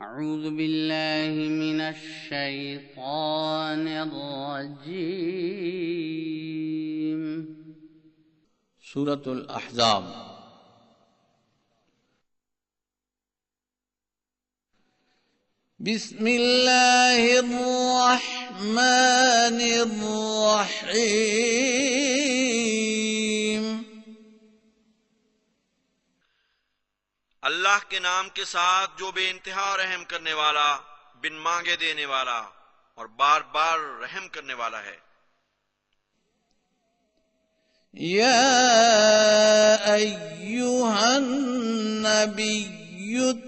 أعوذ بالله من الشيطان الرجيم सूरतुल अहज़ाब। बिस्मिल्लाहिर रहमानिर रहीम। अल्लाह के नाम के साथ जो बेइंतहा रहम करने वाला, बिन मांगे देने वाला और बार बार रहम करने वाला है। या अय्युहन नबिय्युत्तक़िल्लाह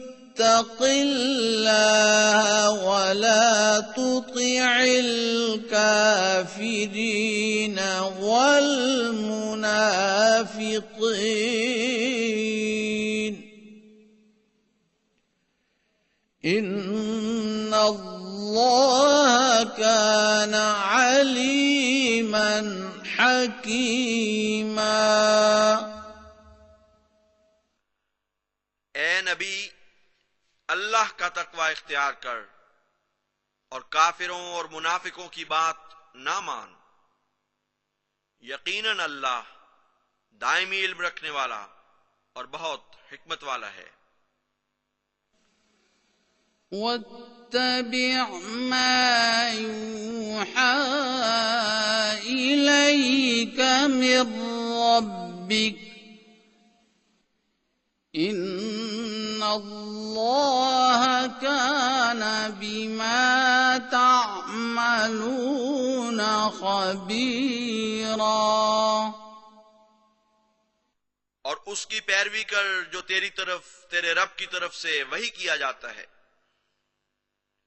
वला तुति'ल काफिरीन वल मुनाफिकीन इन्नल्लाह कान अलीमन हकीमा। ए नबी, अल्लाह का तकवा इख्तियार कर और काफिरों और मुनाफिकों की बात ना मान। यकीनन अल्लाह दायमी इल्म रखने वाला और बहुत हिकमत वाला है। वत्तबि' मा यूहा इलैका मिर रब्बिक इन्नल्लाह कान बिमा तअमलून खबीरा। और उसकी पैरवी कर जो तेरी तरफ तेरे रब की तरफ से वही किया जाता है।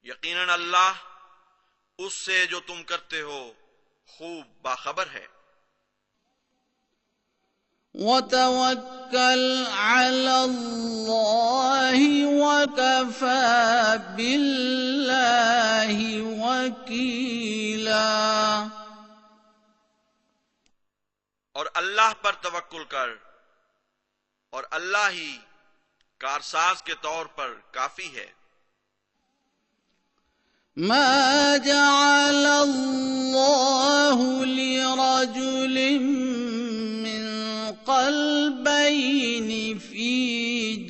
यकीनन अल्लाह उससे जो तुम करते हो खूब बाखबर है। वतवक्कल अलल्लाहि वकफा बिल्लाहि वकीला। और अल्लाह पर तवक्कुल कर और अल्लाह ही कारसाज के तौर पर काफी है। मा जअलल्लाहु लिरजुलिन मिन क़ल्बैनि फ़ी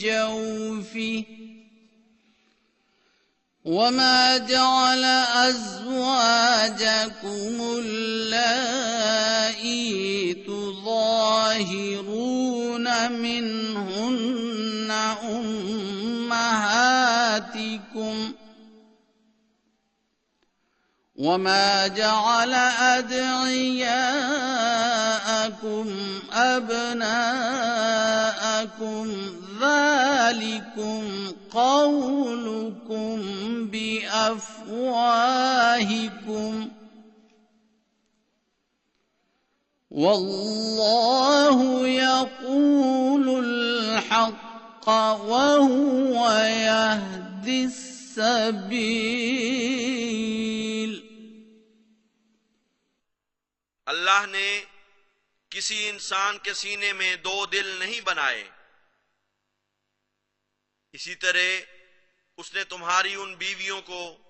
जौफ़िही वमा जअल अज़वाजकुमुल्लाती तुज़ाहिरून मिनहुन्ना उम्महातिकुम वमा जअल अदइयाअकुम अबनाअकुम ज़ालिकुम क़ौलुकुम बिअफ़वाहिकुम वल्लाहु यक़ूलुल हक़्क़ वहुव यहदिस सबील। अल्लाह ने किसी इंसान के सीने में दो दिल नहीं बनाए। इसी तरह उसने तुम्हारी उन बीवियों को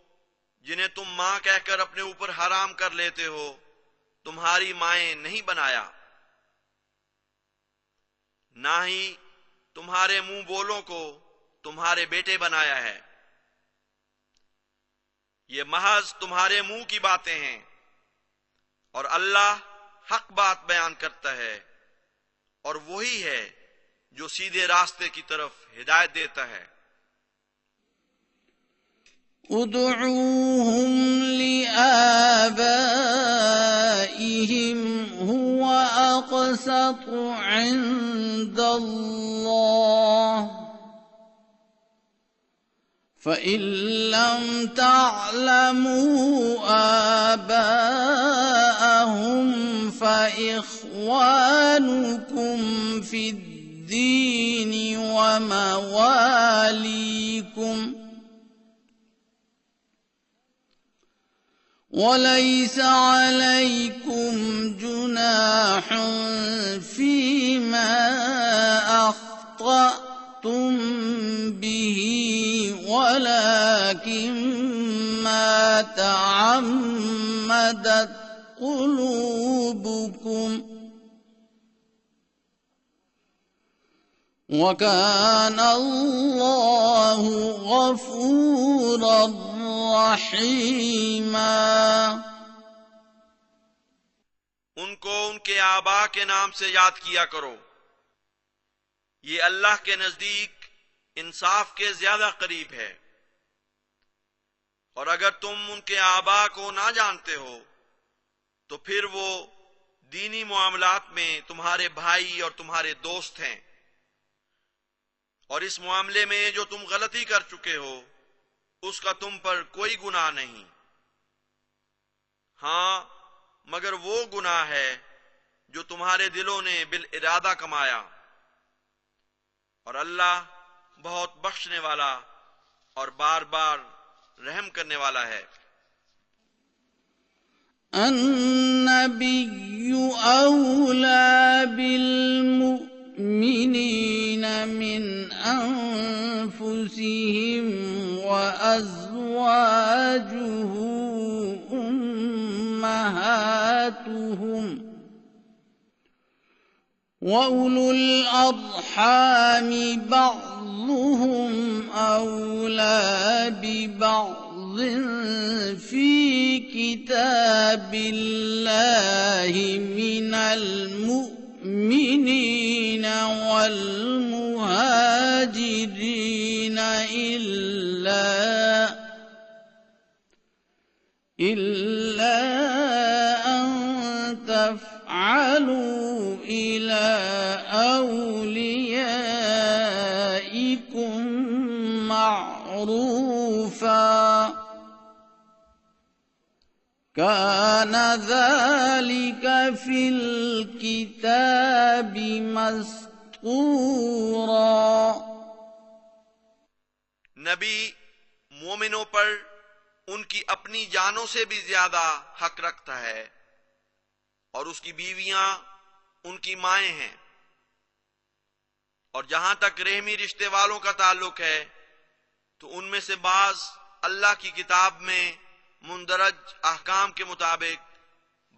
जिन्हें तुम मां कहकर अपने ऊपर हराम कर लेते हो तुम्हारी माएं नहीं बनाया, ना ही तुम्हारे मुंह बोलों को तुम्हारे बेटे बनाया है। ये महज तुम्हारे मुंह की बातें हैं और अल्लाह हक बात बयान करता है और वही है जो सीधे रास्ते की तरफ हिदायत देता है। उदऊहुम लिआबाइहिम हुवा अक़सतु इंदल्लाह फ़इन लम तअलमू आबाअहुम फ़इख़्वानुकुम फ़िद्दीन वमवालीकुम वलैस अलैकुम जुनाह फ़ीमा अख़्तअ به ولكن ما تعمدت قلوبكم وكان الله غفورا رحيما उनको उनके आबा के नाम से याद किया करो, ये अल्लाह के नजदीक इंसाफ के ज्यादा करीब है। और अगर तुम उनके आबा को ना जानते हो तो फिर वो दीनी मामलात में तुम्हारे भाई और तुम्हारे दोस्त हैं, और इस मामले में जो तुम गलती कर चुके हो उसका तुम पर कोई गुनाह नहीं। हां, मगर वो गुनाह है जो तुम्हारे दिलों ने बिल इरादा कमाया, और अल्लाह बहुत बख्शने वाला और बार बार रहम करने वाला है। النبي أولى بالمؤمنين من أنفسهم وأزواجه أمهاتهم وأولو الأرحام بعضهم أولى ببعض في كتاب الله من المؤمنين والمهاجرين إلا أن تفعلوا إلى أوليائكم معروفا كان ذلك في الكتاب مسطورا नबी मोमिनों पर उनकी अपनी जानों से भी ज्यादा हक रखता है, और उसकी बीवियां उनकी माएं हैं। और जहां तक रहमी रिश्ते वालों का ताल्लुक है तो उनमें से बाज अल्लाह की किताब में मुंदरज अहकाम के मुताबिक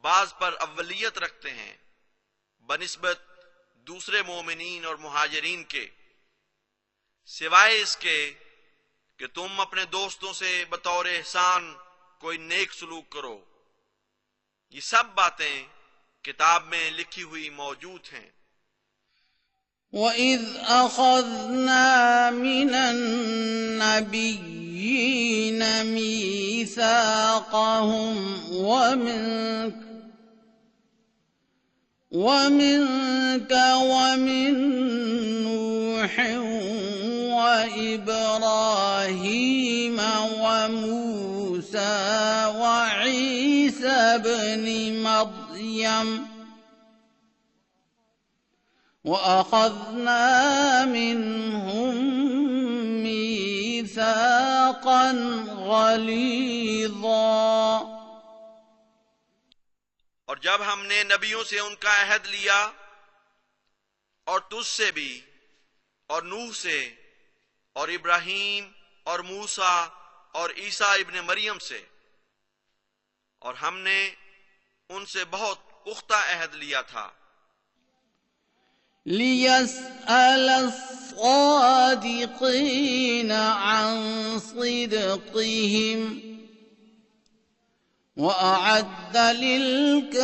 बाज पर अव्वलियत रखते हैं बनिस्बत दूसरे मोमिनीन और मुहाजिरीन के, सिवाय इसके कि तुम अपने दोस्तों से बतौर एहसान कोई नेक सलूक करो। ये सब बातें किताब में लिखी हुई मौजूद हैं। وَإِذْ أَخَذْنَا مِنَ النَّبِيِّينَ مِيثَاقَهُمْ وَمِنْكَ وَمِنْ نُوحٍ وَإِبْرَاهِيمَ وَمُوسَى وَعِيسَى ابْنِ مَرْيَمَ وَأَخَذْنَا مِنْهُمْ مِيثَاقًا غَلِيظًا और जब हमने नबियों से उनका अहद लिया, और तुझसे भी, और नूह से, और इब्राहीम और मूसा और ईसा इब्न मरियम से, और हमने उनसे बहुत पुख्ता अहद लिया था। لِيَسْأَلَ الصَّادِقِينَ عَنْ صِدْقِهِمْ وَأَعَدَّ لِلْكَافِرِينَ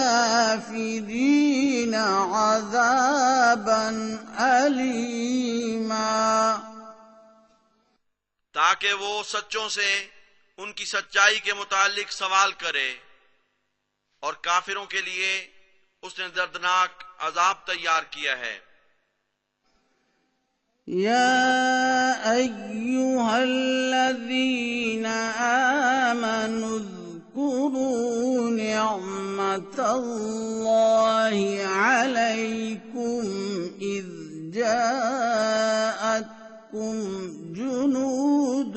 عَذَابًا أَلِيمًا ताकि वो सच्चों से उनकी सच्चाई के मुतालिक सवाल करे, और काफिरों के लिए उसने दर्दनाक अजाब तैयार किया है। يا أيها الذين آمنوا اذكروا نعمة الله عليكم إذ جاءتكم جنود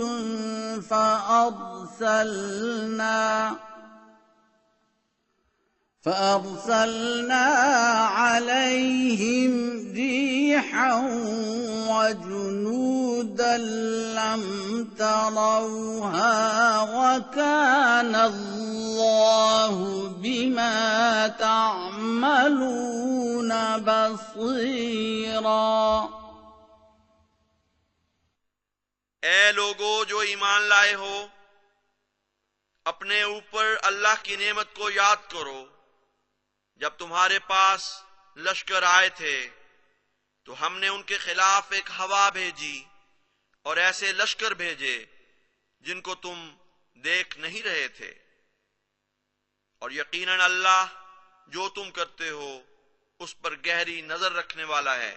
فأرسلنا عليهم ريحا وجنودا لم تروها وكان الله بما تعملون بصيرا ए लोगो जो ईमान लाए हो, अपने ऊपर अल्लाह की नेमत को याद करो। जब तुम्हारे पास लश्कर आए थे तो हमने उनके खिलाफ एक हवा भेजी और ऐसे लश्कर भेजे जिनको तुम देख नहीं रहे थे, और यकीनन अल्लाह जो तुम करते हो उस पर गहरी नजर रखने वाला है।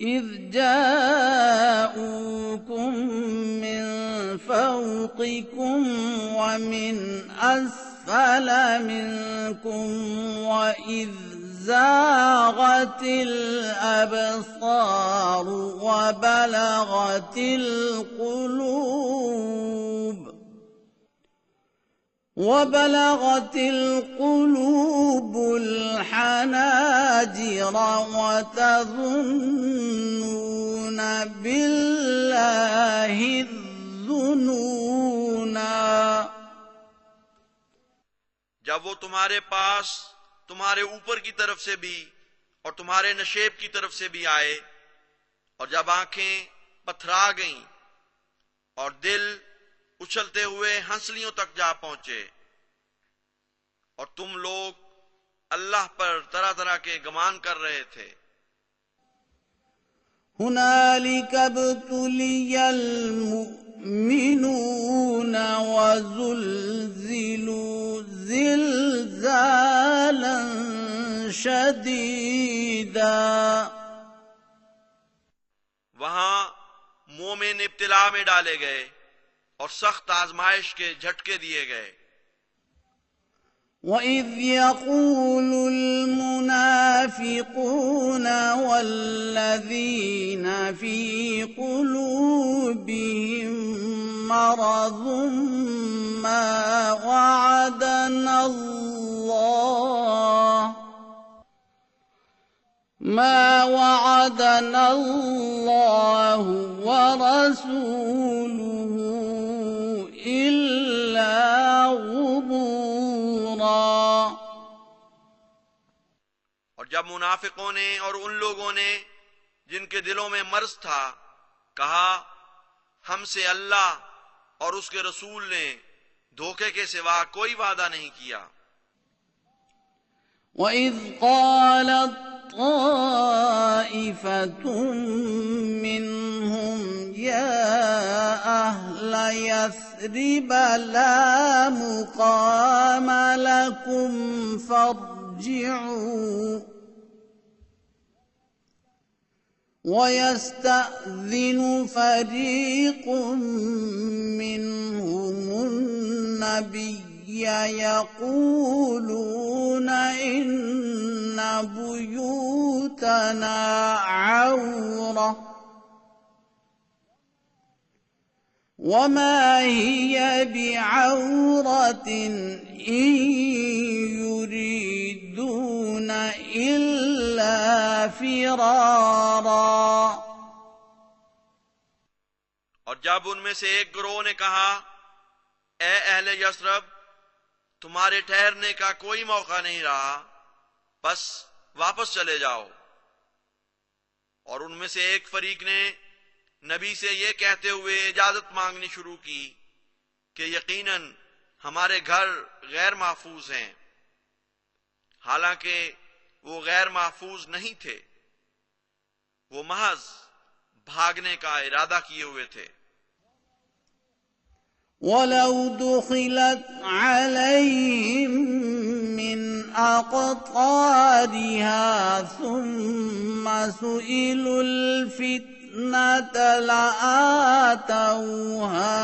إذ جاءوكم من فوقكم ومن أسفل منكم وإذ زاغت الأبصار وبلغت القلوب الحناجر وتظنون بالله الظنونا जब वो तुम्हारे पास तुम्हारे ऊपर की तरफ से भी और तुम्हारे नशेब की तरफ से भी आए, और जब आंखें पथरा गईं और दिल उछलते हुए हंसलियों तक जा पहुंचे, और तुम लोग अल्लाह पर तरह तरह के गमान कर रहे थे। हुनालिक अब्तुलियल मुमिनून वज़ुल्ज़िलू ज़िल्ज़ालन शदीदा वहां मोमिन इब्तिला में डाले गए और सख्त आजमाइश के झटके दिए गए। وَإِذْ يَقُولُ الْمُنَافِقُونَ وَالَّذِينَ فِي قُلُوبِهِم مَّرَضٌ مَّا وَعَدَنَا اللَّهُ وَرَسُولُهُ إِلَّا غُرُورًا। और जब मुनाफिकों ने और उन लोगों ने जिनके दिलों में मर्ज था कहा, हमसे अल्लाह और उसके रसूल ने धोखे के सिवा कोई वादा नहीं किया। وَإِذْ قَالَتْ طَائِفَةٌ مِّنْهُمْ يَا أَهْلَ يَثْرِبَ لَا مُقَامَ لَكُمْ فَارْجِعُوا وَيَسْتَأْذِنُ فَرِيقٌ مِّنْهُمُ النَّبِيَّ يقولون إن بيوتنا عورة وما هي بعورة إن يريدون إلا فرارا। और जब उनमें से एक गिरोह ने कहा, ए अहले यस्रब, तुम्हारे ठहरने का कोई मौका नहीं रहा, बस वापस चले जाओ। और उनमें से एक फरीक ने नबी से यह कहते हुए इजाजत मांगनी शुरू की कि यकीनन हमारे घर गैर महफूज हैं, हालांकि वो गैर महफूज नहीं थे, वो महज भागने का इरादा किए हुए थे। ولو دخلت عليهم من أقطارها ثم سئلوا الفتنة لآتوها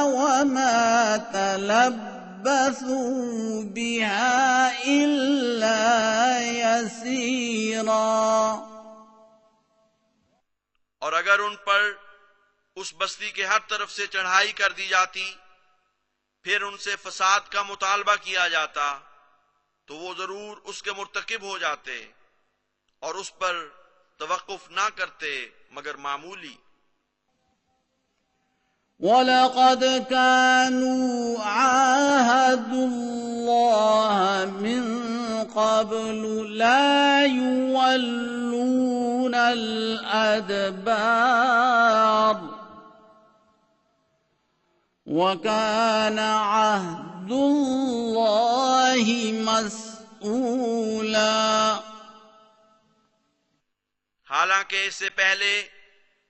وما تلبثوا بها إلا يسيرا। और अगर उन पर उस बस्ती के हर तरफ से चढ़ाई कर दी जाती, फिर उनसे फसाद का मुतालबा किया जाता, तो वो जरूर उसके मुर्तकिब हो जाते और उस पर तवक्कुफ ना करते मगर मामूली। वलक़द कानू आहदुल्लाह मिन क़ब्लु ला युवल्लूनल अदबार वकान अहदुल्लाहि मस्ऊला। हालांकि इससे पहले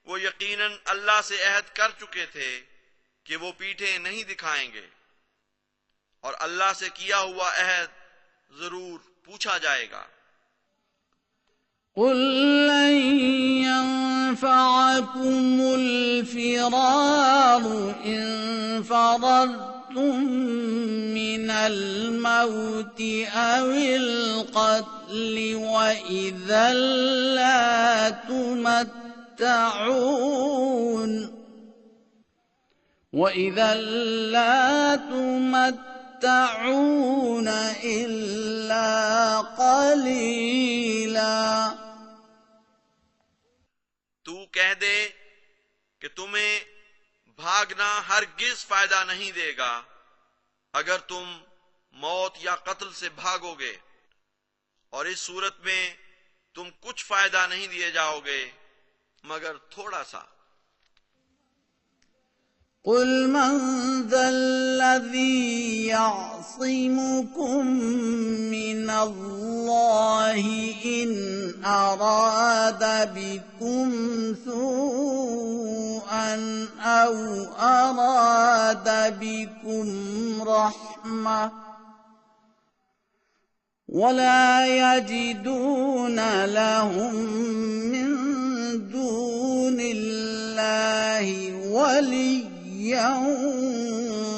वो यकीनन अल्लाह से अहद कर चुके थे कि वो पीठें नहीं दिखाएंगे, और अल्लाह से किया हुआ अहद जरूर पूछा जाएगा। कुल लन यंफअकुमुल फिरारु इन फररतुम मिनल मौति अविल क़त्लि व इज़ल ला तुमत्तऊन इल्ला क़लीला। तू कह दे कि तुम्हें भागना हरगिज फायदा नहीं देगा अगर तुम मौत या कत्ल से भागोगे, और इस सूरत में तुम कुछ फायदा नहीं दिए जाओगे मगर थोड़ा सा। कुल मन ज़ल्लज़ी यअसिमुकुम मिनल्लाहि इन अरादा बिकुम सूअन औ अरादा बिकुम रहमा वला यजिदून लहुम मिन दूनिल्लाहि वलिय्यन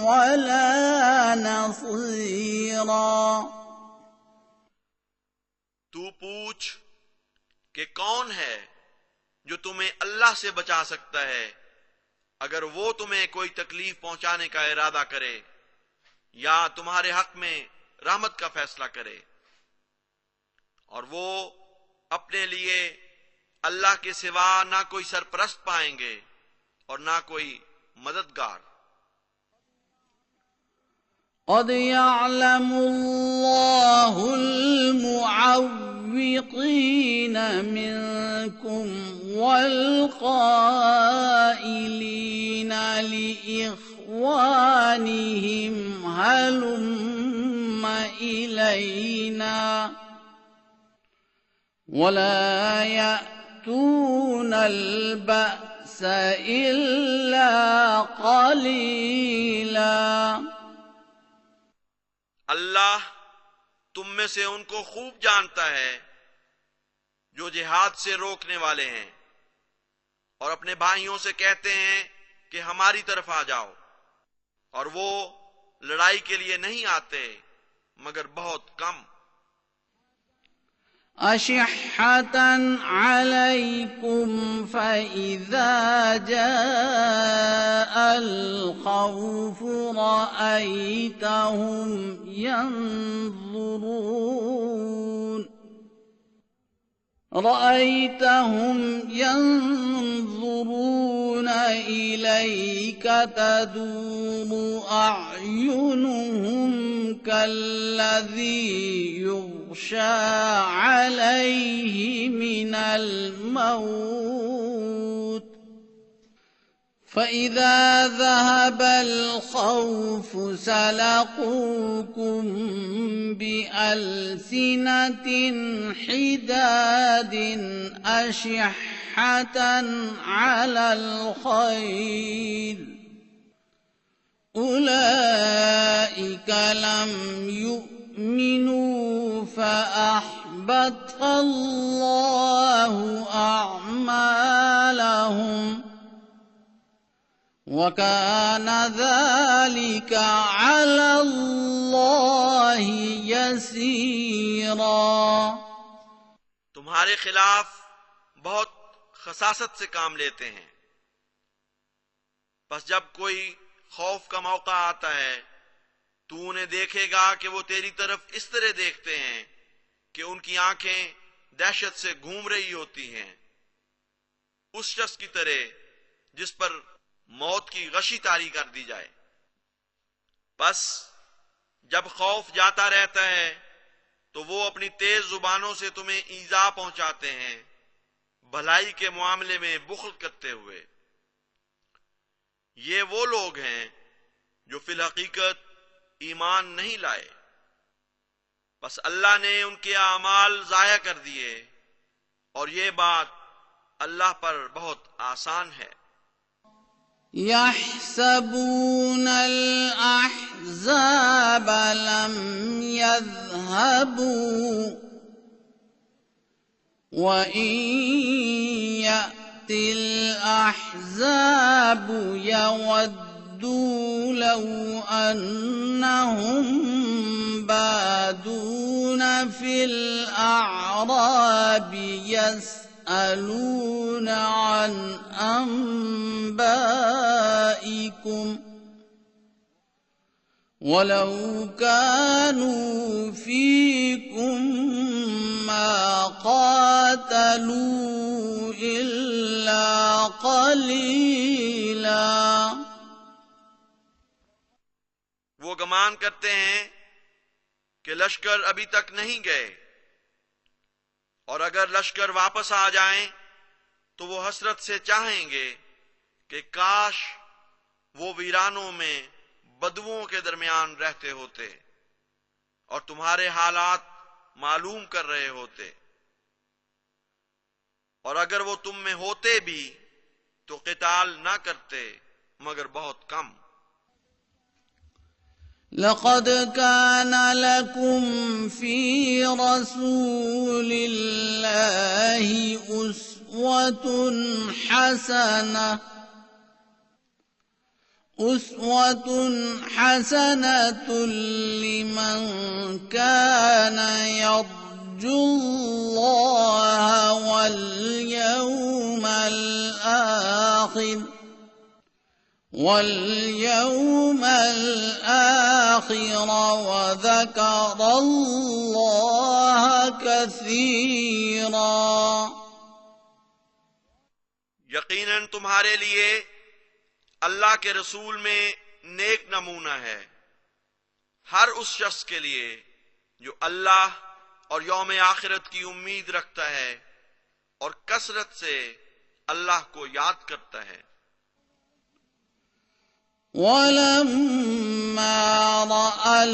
वला नसीरा। तू पूछ कि कौन है जो तुम्हें अल्लाह से बचा सकता है अगर वो तुम्हें कोई तकलीफ पहुंचाने का इरादा करे या तुम्हारे हक में रहमत का फैसला करे, और वो अपने लिए अल्लाह के सिवा ना कोई सरपरस्त पाएंगे और ना कोई मददगार। क़द यअलमुल्लाहुल मुअव्विक़ीन मिनकुम वल क़ाइलीन लिइख़वानिहिम हलुम्मा इलैना वला यअतूनल बअस इल्ला क़लीला। अल्लाह तुम में से उनको खूब जानता है जो जिहाद से रोकने वाले हैं और अपने भाइयों से कहते हैं कि हमारी तरफ आ जाओ, और वो लड़ाई के लिए नहीं आते मगर बहुत कम। अशिह्हतन अलैकुम फ़इज़ा जाअल ख़ौफ़ु रअयतहुम यंज़ुरून इलैक तदूरु अअयुनुहुम कल्लज़ी युग़शा अलैहि मिनल मौत फ़इज़ा ज़हबल ख़ौफ़ु सलक़ूकुम बिअल्सिनतिन हिदादिन अशिह्हतन अलल ख़ैर उलाइक लम युमिनू फ़अहबत अल्लाहु अअमालहुम वकान ज़ालिक अलल्लाहि यसीरा। तुम्हारे खिलाफ बहुत खसासत से काम लेते हैं। बस जब कोई खौफ का मौका आता है तू उन्हें देखेगा कि वो तेरी तरफ इस तरह देखते हैं कि उनकी आंखें दहशत से घूम रही होती हैं, उस शख्स की तरह जिस पर मौत की गशी तारी कर दी जाए। बस जब खौफ जाता रहता है तो वो अपनी तेज जुबानों से तुम्हें ईजा पहुंचाते हैं, भलाई के मामले में बुख्ल करते हुए। ये वो लोग हैं जो फिल हकीकत ईमान नहीं लाए, बस अल्लाह ने उनके आमाल जाया कर दिए और ये बात अल्लाह पर बहुत आसान है। يحسبون الأحزاب لم يذهبوا وإن يأتي الأحزاب يودوا لو أنهم بادون في الأعراب يسألون عن أنبائكم ولو كانوا فيكم ما قاتلوا إلا قليلا। वो गमान करते हैं कि लश्कर अभी तक नहीं गए, और अगर लश्कर वापस आ जाएं तो वो हसरत से चाहेंगे कि काश वो वीरानों में बदुओं के दरमियान रहते होते और तुम्हारे हालात मालूम कर रहे होते, और अगर वो तुम में होते भी तो क़िताल ना करते मगर बहुत कम। لقد كان لكم في رسول الله أسوة حسنة لمن كان يرجو الله واليوم الآخر وذكر الله كثيرا। यकीनन तुम्हारे लिए अल्लाह के रसूल में नेक नमूना है हर उस शख्स के लिए जो अल्लाह और यौम आखिरत की उम्मीद रखता है और कसरत से अल्लाह को याद करता है। ولما رأى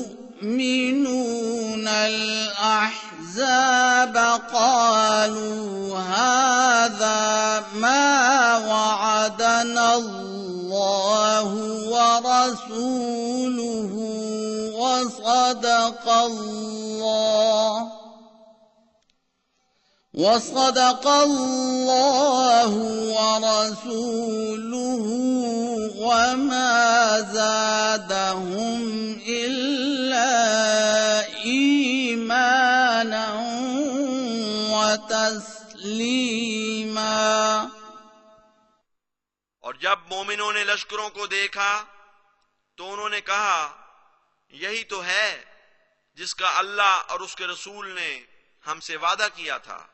المؤمنون الأحزاب قالوا هذا ما وعدنا الله ورسوله وصدق الله ورسوله وما زادهم إلا إيمانا وتسليما। और जब मोमिनों ने लश्करों को देखा तो उन्होंने कहा यही तो है जिसका अल्लाह और उसके रसूल ने हमसे वादा किया था,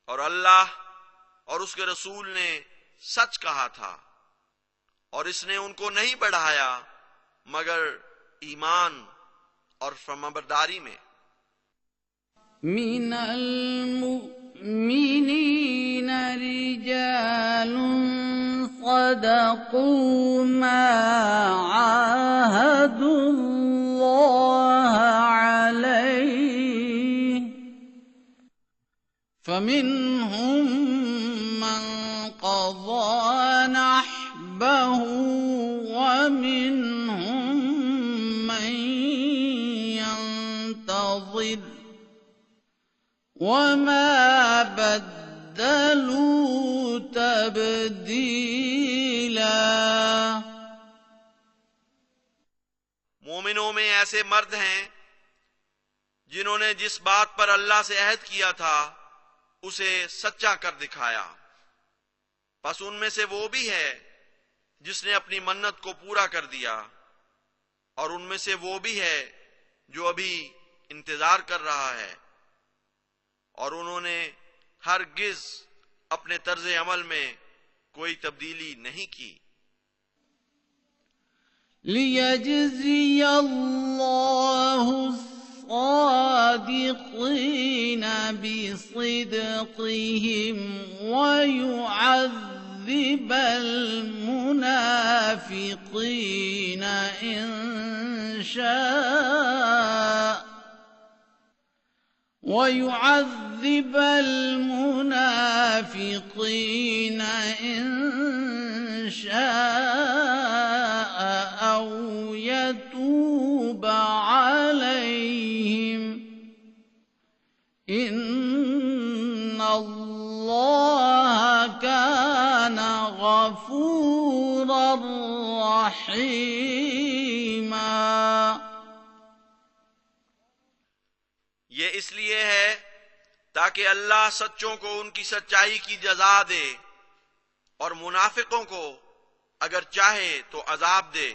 और अल्लाह और उसके रसूल ने सच कहा था, और इसने उनको नहीं बढ़ाया मगर ईमान और फरमाबरदारी में। मिनल मुमिनीन रिजालुन सदक़ू मा आहादुल्लाह अलैहि फमिनहुम मन क़ज़ा नहबहु वमिनहुम मन यंतज़िर वमा बद्दलू तब्दीला। मोमिनों में ऐसे मर्द हैं जिन्होंने जिस बात पर अल्लाह से अहद किया था उसे सच्चा कर दिखाया। बस उनमें से वो भी है जिसने अपनी मन्नत को पूरा कर दिया, और उनमें से वो भी है जो अभी इंतजार कर रहा है, और उन्होंने हरगिज अपने तर्ज अमल में कोई तब्दीली नहीं की। लियज्ज़िय अल्लाहु الصادقين بصدقهم ويعذب المنافقين إن شاء أو يتوب عليهم إن الله كان غفورا رحيما। ये इसलिए है ताकि अल्लाह सच्चों को उनकी सच्चाई की जजा दे, और मुनाफिकों को अगर चाहे तो अजाब दे,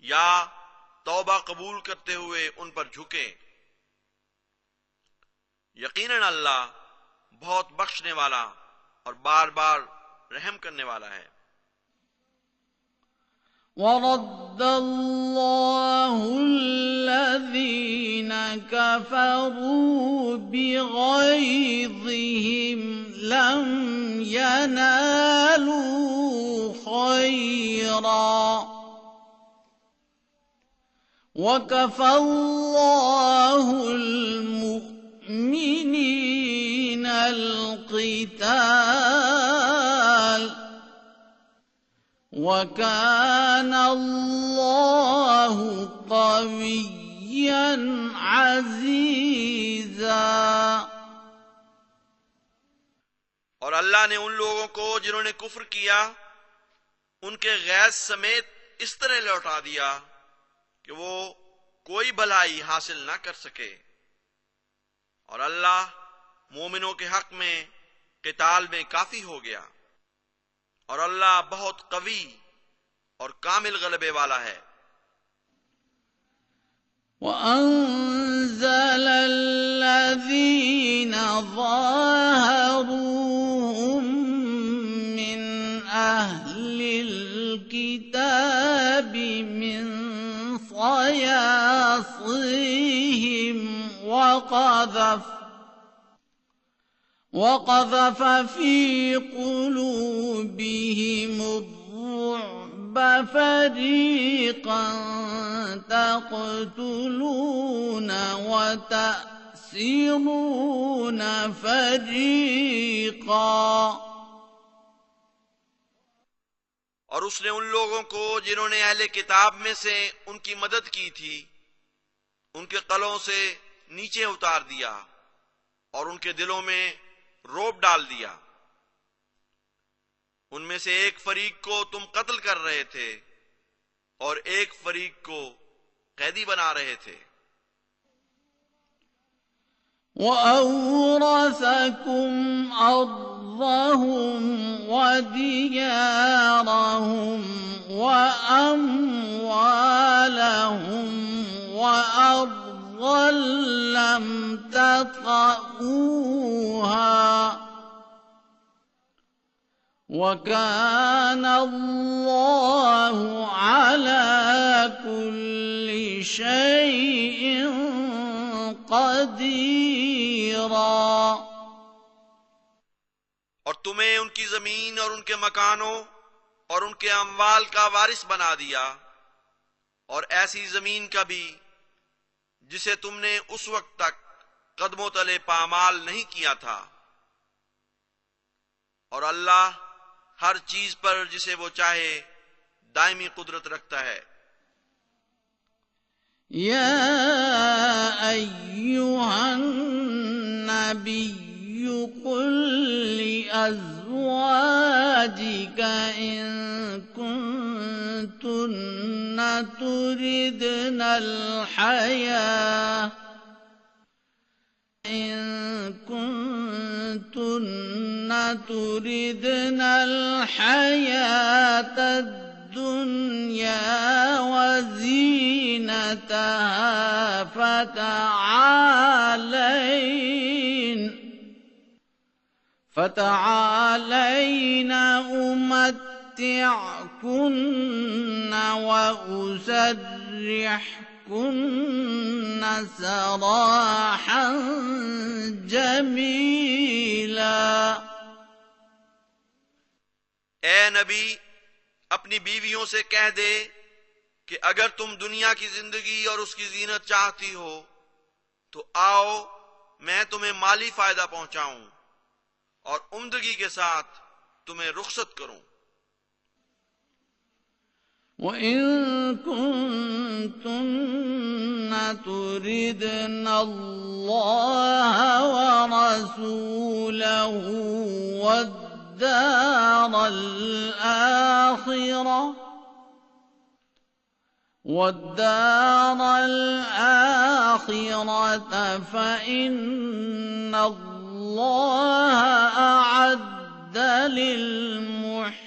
या तौबा कबूल करते हुए उन पर झुके। यकीनन अल्लाह बहुत बख्शने वाला और बार बार रहम करने वाला है। وَرَدَّ اللَّهُ الَّذِينَ كَفَرُوا بِغَيظِهِمْ لَمْ يَنَالُوا خَيْرًا وَكَفَى اللَّهُ الْمُؤْمِنِينَ الْقِتَالَ وَكَانَ اللَّهُ قَوِيًّا عَزِيزًا। और अल्लाह ने उन लोगों को जिन्होंने कुफ्र किया उनके गैज़ समेत इस तरह लौटा दिया कि वो कोई भलाई हासिल ना कर सके, और अल्लाह मोमिनों के हक में क़िताल में काफी हो गया, और अल्लाह बहुत कवी और कामिल गलबे वाला है। وَأَنزَلَ الَّذِينَ ظَاهَرُوهُم مِّنْ أَهْلِ الْكِتَابِ مِنْ صَيَاصِيهِمْ وقذف في قلوبهم الرعب فريقا تقتلون وتأسرون فريقا। और उसने उन लोगों को जिन्होंने अहले किताब में से उनकी मदद की थी उनके कलों से नीचे उतार दिया और उनके दिलों में रोब डाल दिया। उनमें से एक फरीक को तुम कत्ल कर रहे थे और एक फरीक को कैदी बना रहे थे। وَأَوْرَثَكُمْ أَرْضَهُمْ وَدِيَارَهُمْ وَأَمْوَالَهُمْ وَأَرْضًا لَّمْ تَطَئُوهَا وَكَانَ اللَّهُ عَلَى كُلِّ شَيْءٍ قَدِيرًا। और तुम्हें उनकी जमीन और उनके मकानों और उनके अमवाल का वारिस बना दिया, और ऐसी जमीन का भी जिसे तुमने उस वक्त तक कदमों तले पामाल नहीं किया था, और अल्लाह हर चीज पर जिसे वो चाहे दायमी कुदरत रखता है। या अय्युहन नबिय्यु कुल लिअज़वाजिका इन कुन्तुन्न तुरिदनल हया تردن الحياة الدنيا وزينتها فتعالين أمتعكن وأسرحكن سراحا جميلا. ए नबी, अपनी बीवियों से कह दे कि अगर तुम दुनिया की जिंदगी और उसकी जीनत चाहती हो तो आओ, मैं तुम्हें माली फायदा पहुंचाऊं और उम्दगी के साथ तुम्हें रुखसत करूं। وَإِن كُنتُنَّ تُرِدْنَ اللَّهَ وَرَسُولَهُ وَالدَّارَ الْآخِرَةَ فَإِنَّ اللَّهَ أَعَدَّ لِلْمُحْسِنَاتِ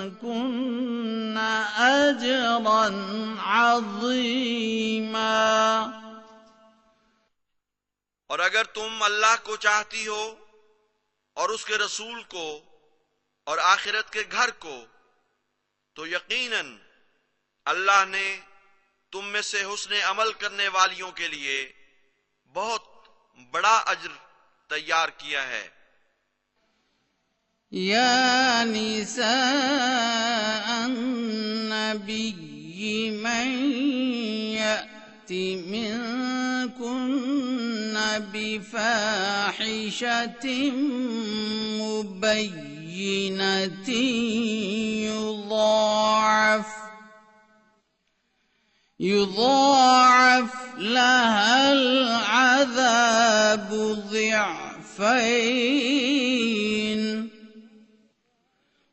منكن أجرا عظيما. और अगर तुम अल्लाह को चाहती हो और उसके रसूल को और आखिरत के घर को, तो यकीनन अल्लाह ने तुम में से हुस्ने अमल करने वालियों के लिए बहुत बड़ा अज्र तैयार किया है। या निसाअ अन्नबी मन यअति मिनकुन्न बिफाहिशतिन मुबय्यिनतिन يضاعف لها العذاب ضعفين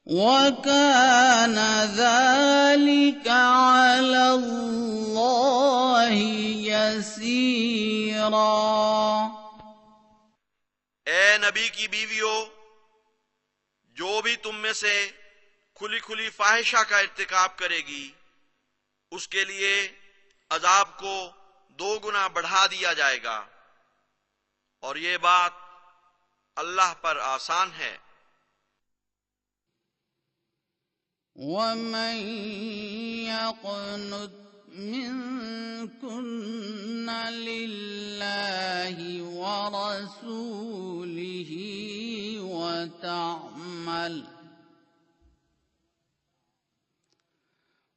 وكان ذلك على الله يسيرا. ए नबी की बीवियों, जो भी तुम में से खुली खुली फाहिशा का इर्तिकाब करेगी उसके लिए अजाब को 2 गुना बढ़ा दिया जाएगा, और ये बात अल्लाह पर आसान है। وَمَن يَقْنُتْ مِنكُنَّ لِلَّهِ وَرَسُولِهِ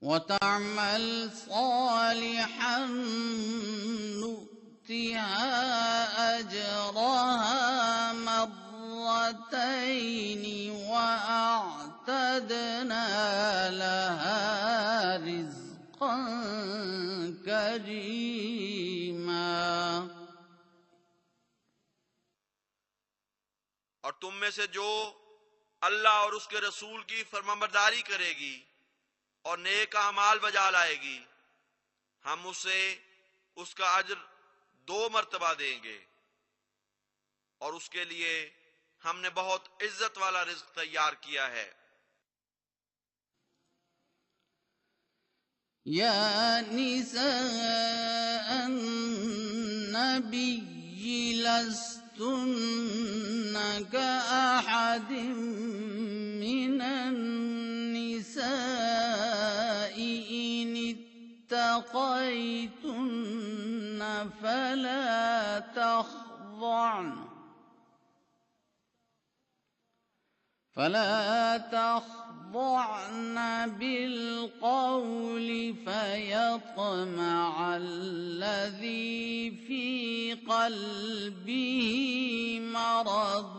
وتعمل صالحا نؤتها أجرها مرتين وأعتدنا لها رزقا كريما. और तुम में से जो अल्लाह और उसके रसूल की फरमाबरदारी करेगी और नेक अमाल बजा लाएगी, हम उसे उसका अज्र 2 मर्तबा देंगे, और उसके लिए हमने बहुत इज्जत वाला रिज्क तैयार किया है। या निसाअ अन्नबी लस्तुन्न कअहदिम मिनन निसाइ इन इत्तक़ैतुन्न فلا تخضعن بالقول فيطمع الذي في قلبه مرض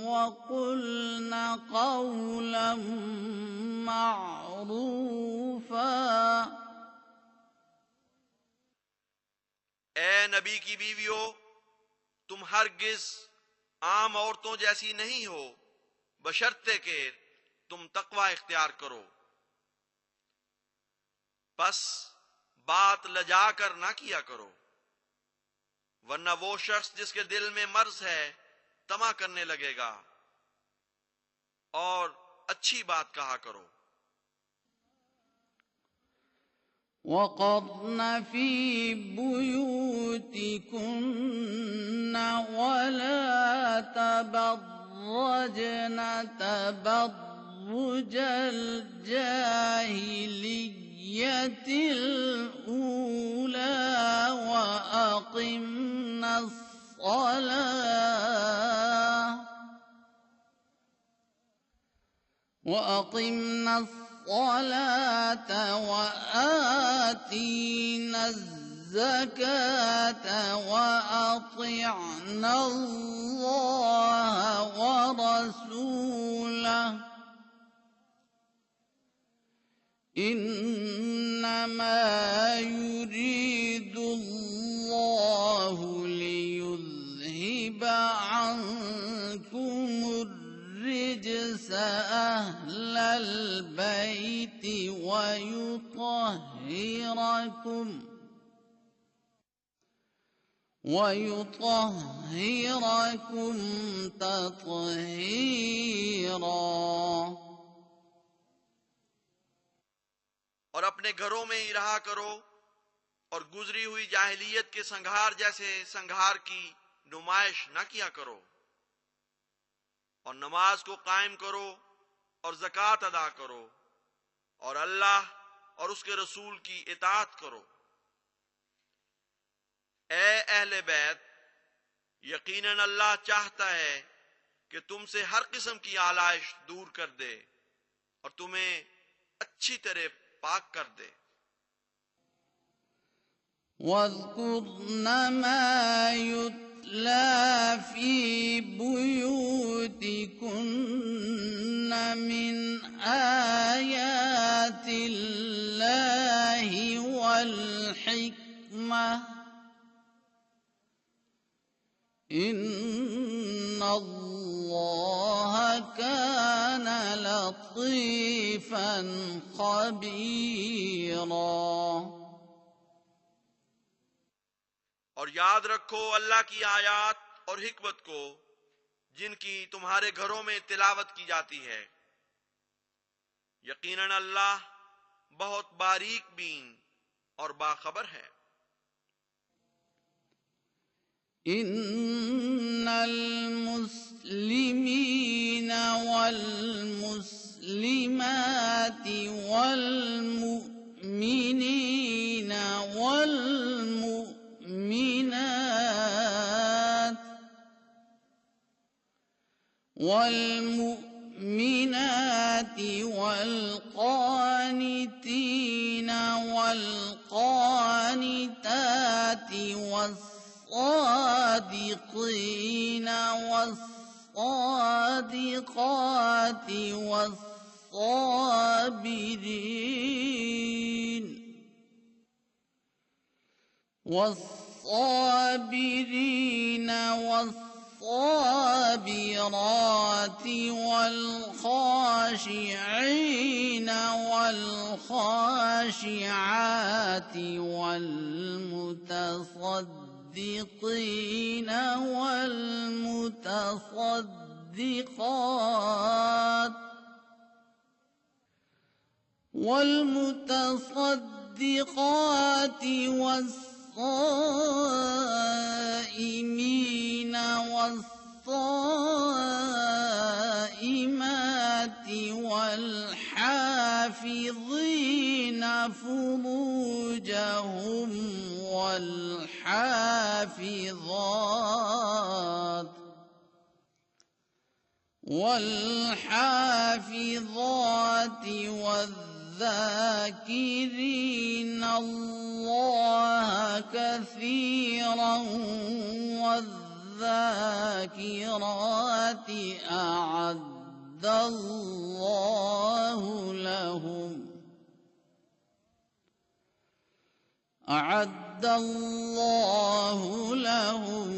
وقلن قولا معروفا. ए नबी की बीवियों, तुम हरगिज आम औरतों जैसी नहीं हो, बशर्ते के तुम तकवा इख्तियार करो। बस बात लजा कर ना किया करो, वरना वो शख्स जिसके दिल में मर्ज है तमा करने लगेगा, और अच्छी बात कहा करो। وقرن في بيوتكن ولا تبرجن تبرج الجاهلية الأولى وأقمنا الصلاة وآتينا الزكاة وأطعنا الله ورسوله إنما يريد الله ليذهب عنكم الرجس أهل البيت ويطهركم تطهيرا। और अपने घरों में ही रहा करो और गुजरी हुई जाहिलियत के संघार जैसे संघार की नुमाइश न किया करो, और नमाज को कायम करो और ज़कात अदा करो, और अल्लाह और उसके रसूल की इताअत करो। ए अहले बैत, यकीनन अल्लाह चाहता है कि तुमसे हर किस्म की आलाइश दूर कर दे और तुम्हें अच्छी तरह पाक कर दे। واذكرن ما يتلى في بيوتكن من آيات الله والحكمة إن الله كان لطيفا خبيرا। और याद रखो अल्लाह की आयात और हिकमत को जिनकी तुम्हारे घरों में तिलावत की जाती है। यकीनन अल्लाह बहुत बारीक बीन और बाखबर है। इन्नल मुस्लिमीन वल मुस्लिमाति वल मुमिनीन वल والمؤمنات والقانتين والقانتات والصادقين والصادقات والصابرين والصابرات والخاشعين والخاشعات والمتصدقين والمتصدقات والصائمين والصائمات والحافظين فروجهم والحافظات والذاكرين الله كثيرا والذاكرات أعد الله لهم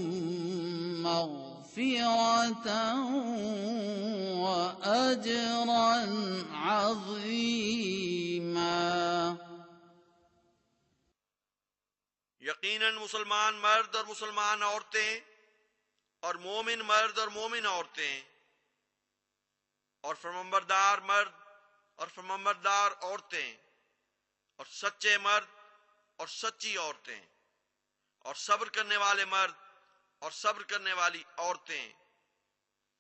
مغفرة وأجرا عظيما. यकीनन मुसलमान मर्द और मुसलमान औरतें और मोमिन मर्द और मोमिन औरतें और फरमाबरदार मर्द और फरमाबरदार औरतें और सच्चे मर्द और सच्ची औरतें और सब्र करने वाले मर्द और सब्र करने वाली औरतें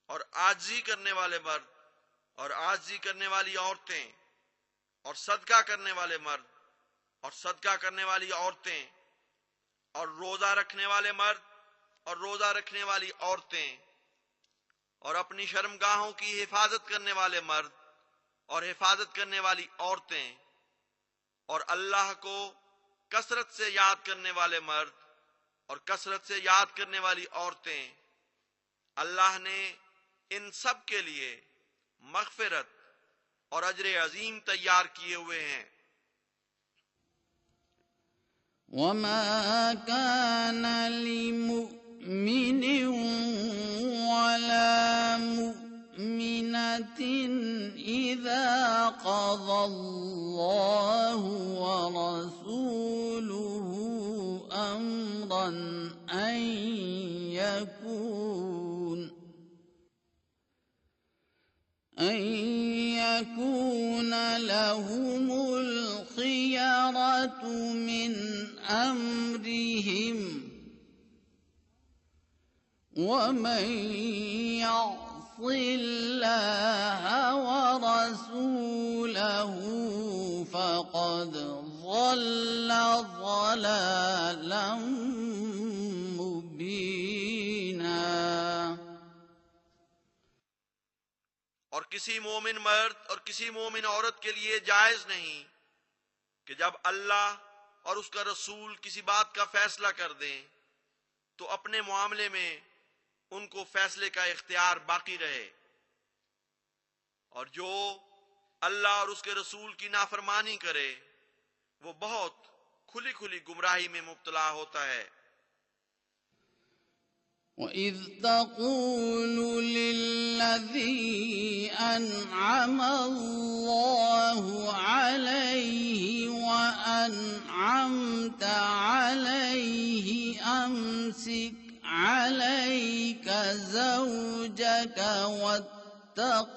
और आजिज़ी करने वाले मर्द और आजिज़ी करने वाली औरतें और सदका करने वाले मर्द और सदका करने वाली औरतें और रोजा रखने वाले मर्द और रोजा रखने वाली औरतें और अपनी शर्मगाहों की हिफाजत करने वाले मर्द और हिफाजत करने वाली औरतें और अल्लाह को कसरत से याद करने वाले मर्द और कसरत से याद करने वाली औरतें, अल्लाह ने इन सब के लिए मग़फ़िरत और अजर अजीम तैयार किए हुए हैं। وما كان لمؤمن ولا مؤمنة إذا قضى الله ورسوله أمرا أن يكون لهم الخيرة من أمرهم ومن يعص الله ورسوله فقد ضل ضلالا مبينا. और किसी मोमिन मर्द और किसी मोमिन औरत के लिए जायज नहीं कि जब अल्लाह और उसका रसूल किसी बात का फैसला कर दें तो अपने मामले में उनको फैसले का इख्तियार बाकी रहे, और जो अल्लाह और उसके रसूल की नाफरमानी करे वो बहुत खुली खुली गुमराही में मुब्तला होता है। وَإِذْ تَقُولُ لِلَّذِي أَنْعَمَ اللَّهُ عَلَيْهِ وَأَنْعَمْتَ عَلَيْهِ أَمْسِكْ عَلَيْكَ زَوْجَكَ وَاتَّقِ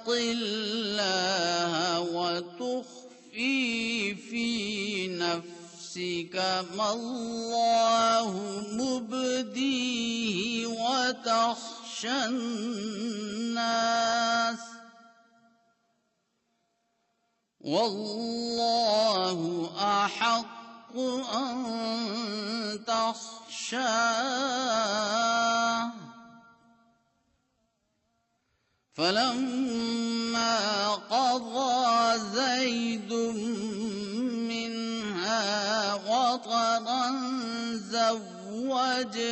اللَّهَ وَتُخْفِي فِي نَفْسِكَ مَا اللَّهُ مُبْدِيهِ وَتَخْشَى النَّاسَ وَاللَّهُ أَحَقُّ أَن تَخْشَاهُ. فَلَمَّا قَضَى زَيْدٌ مِّنْهَا وَطَرًا زَوَّجْنَاكَهَا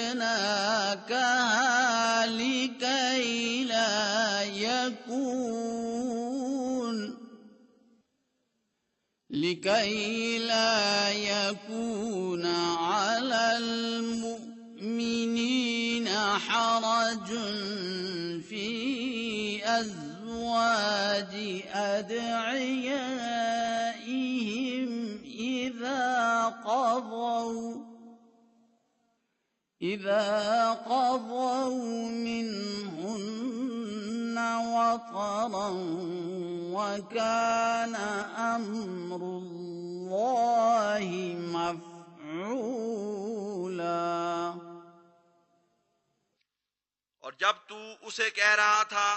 لكي لا يكون على المؤمنين حرج في أزواج أدعيائهم إذا قضوا منهن وطرا وكان أمر الله مفعولا. और जब तू उसे कह रहा था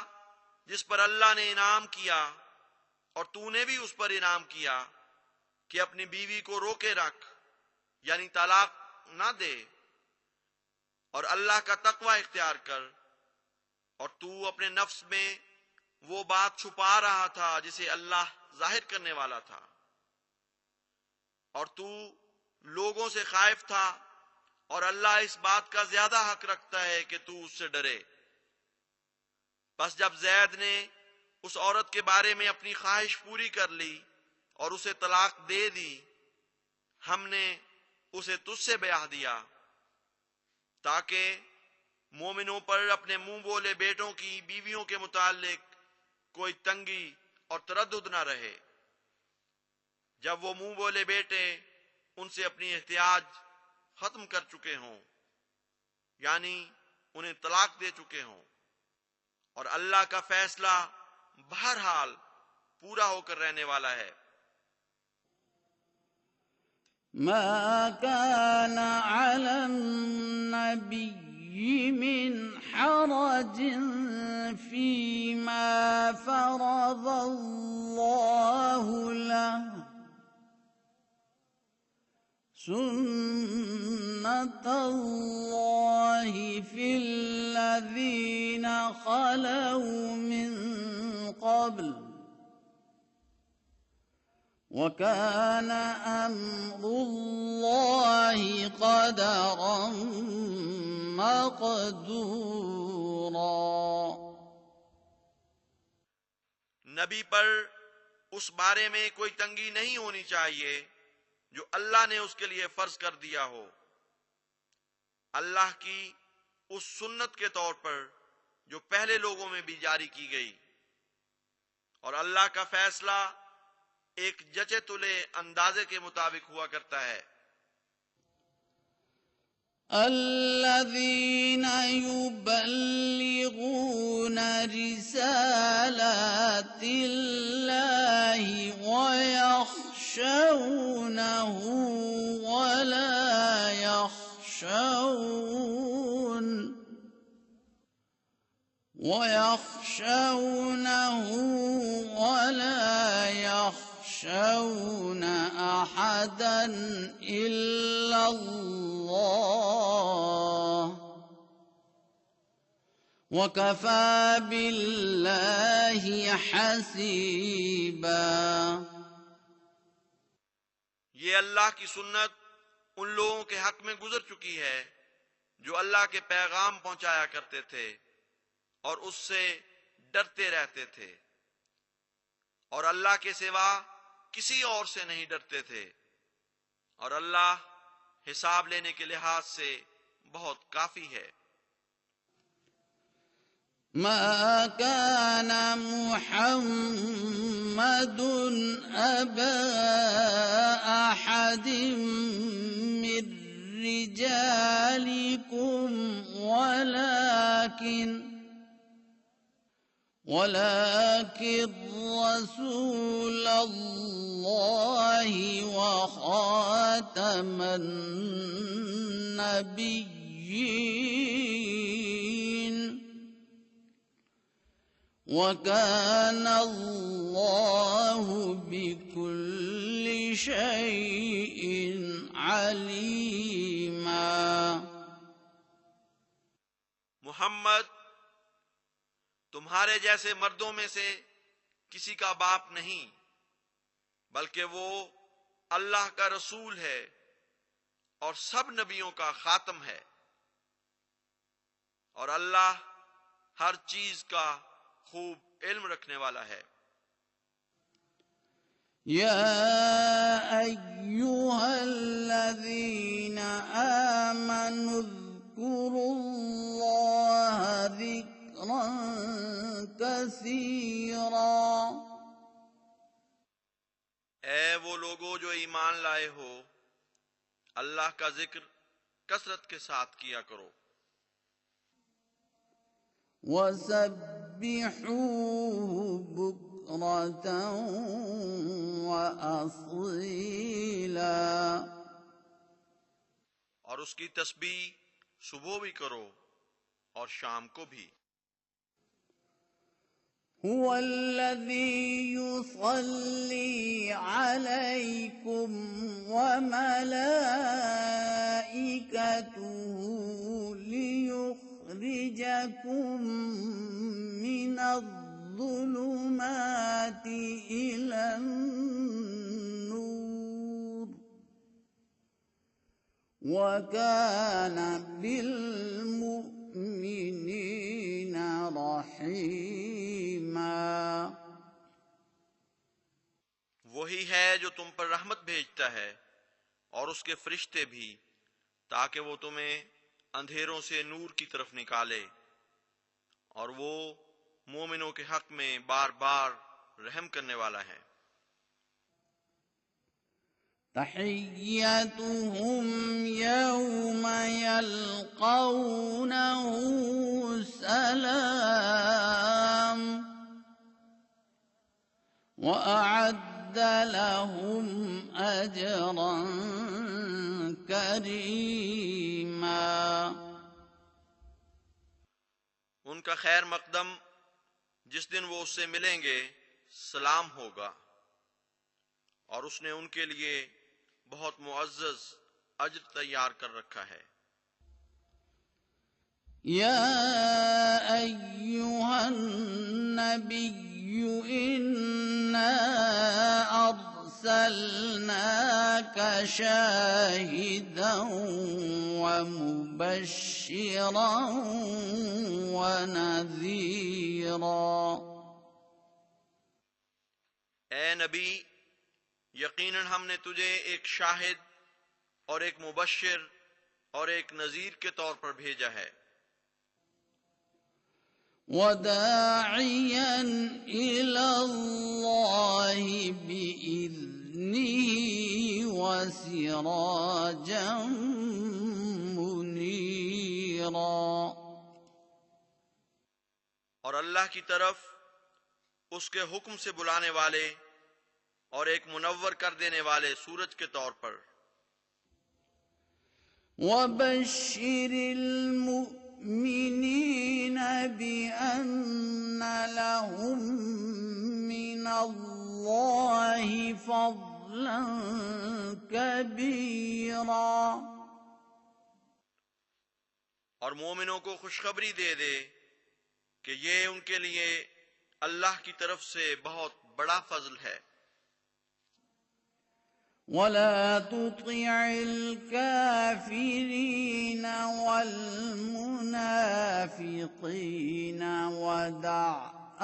जिस पर अल्लाह ने इनाम किया और तूने भी उस पर इनाम किया कि अपनी बीवी को रोके रख, यानी तलाक ना दे, और अल्लाह का तकवा इख्तियार कर, और तू अपने नफ्स में वो बात छुपा रहा था जिसे अल्लाह जाहिर करने वाला था, और तू लोगों से खाइफ था, और अल्लाह इस बात का ज्यादा हक रखता है कि तू उससे डरे। बस जब जैद ने उस औरत के बारे में अपनी ख्वाहिश पूरी कर ली और उसे तलाक दे दी, हमने उसे तुझसे ब्याह दिया, ताकि मोमिनों पर अपने मुंह बोले बेटों की बीवियों के मुतालिक कोई तंगी और तरद्दुद ना रहे। जब वो मुंह बोले बेटे उनसे अपनी एहतियाज खत्म कर चुके हों, यानी उन्हें तलाक दे चुके हों, और अल्लाह का फैसला बहरहाल पूरा होकर रहने वाला है। ما كان على النبي من حرج فيما فرض الله له سنة الله في الذين خلوا من قبل وكان أمر الله قدرا مقدورا। नबी पर उस बारे में कोई तंगी नहीं होनी चाहिए जो अल्लाह ने उसके लिए फर्ज कर दिया हो, अल्लाह की उस सुन्नत के तौर पर जो पहले लोगों में भी जारी की गई, और अल्लाह का फैसला एक जचे तुले अंदाजे के मुताबिक हुआ करता है। الذين يبلغون رسالات الله ويخشونه ولا يخشون أحدا إلا الله وكفى بالله حسيبا। ये अल्लाह की सुन्नत उन लोगों के हक में गुजर चुकी है जो अल्लाह के पैगाम पहुंचाया करते थे और उससे डरते रहते थे, और अल्लाह के सिवा किसी और से नहीं डरते थे, और अल्लाह हिसाब लेने के लिहाज से बहुत काफी है। ما كان محمد أبا أحد من رجالكم ولكن رسول الله وخاتم النبيين وكان الله بكل شيء عليما। मोहम्मद तुम्हारे जैसे मर्दों में से किसी का बाप नहीं, बल्कि वो अल्लाह का रसूल है और सब नबियों का खातम है, और अल्लाह हर चीज का खूब इल्म रखने वाला है। يا أيها الذين آمنوا اذكروا الله ذكرا كثيرا। ऐ वो लोगो जो ईमान लाए हो, अल्लाह का जिक्र कसरत के साथ किया करो। वसब्बिहूहु बुक्रतन व असीला। और उसकी तस्बीह सुबह भी करो और शाम को भी। हुवल्लज़ी युसल्ली अलैकुम व मलाइकतुहु लियुखरिजकुम मिनज़्ज़ुलुमाति इलन-नूर व कान बिल-मुअ्मिनीना रहीमा। वही है जो तुम पर रहमत भेजता है और उसके फरिश्ते भी, ताकि वो तुम्हें अंधेरों से नूर की तरफ निकाले, और वो मोमिनों के हक में बार बार रहम करने वाला है। तहिय्यतुहुम यौम यल्क़ौनहु सलाम व अअद्द लहुम अजरन करीमा। उनका खैर मकदम जिस दिन वो उससे मिलेंगे सलाम होगा, और उसने उनके लिए बहुत मुअज़्ज़ज़ अज्र तैयार कर रखा है। या अय्युहन नबिय्यु इन्ना अरसलनाका शाहिदन व मुबश्शिरन व नज़ीरा। ए नबी, यकीनन हमने तुझे एक शाहिद और एक मुबश्शिर और एक नज़ीर के तौर पर भेजा है। वदाइयन इलल्लाहि बिइज़्निहि वसिराजम मुनीरा। और अल्लाह की तरफ उसके हुक्म से बुलाने वाले और एक मुनव्वर कर देने वाले सूरज के तौर पर। वबश्शिरिल मुमिनीन बिअन्न लहुम मिनल्लाहि फज़लन कबीरा। और मोमिनों को खुशखबरी दे दे कि ये उनके लिए अल्लाह की तरफ से बहुत बड़ा फजल है। वला तुतिअल काफिरीन वल मुनाफिकीन वदअ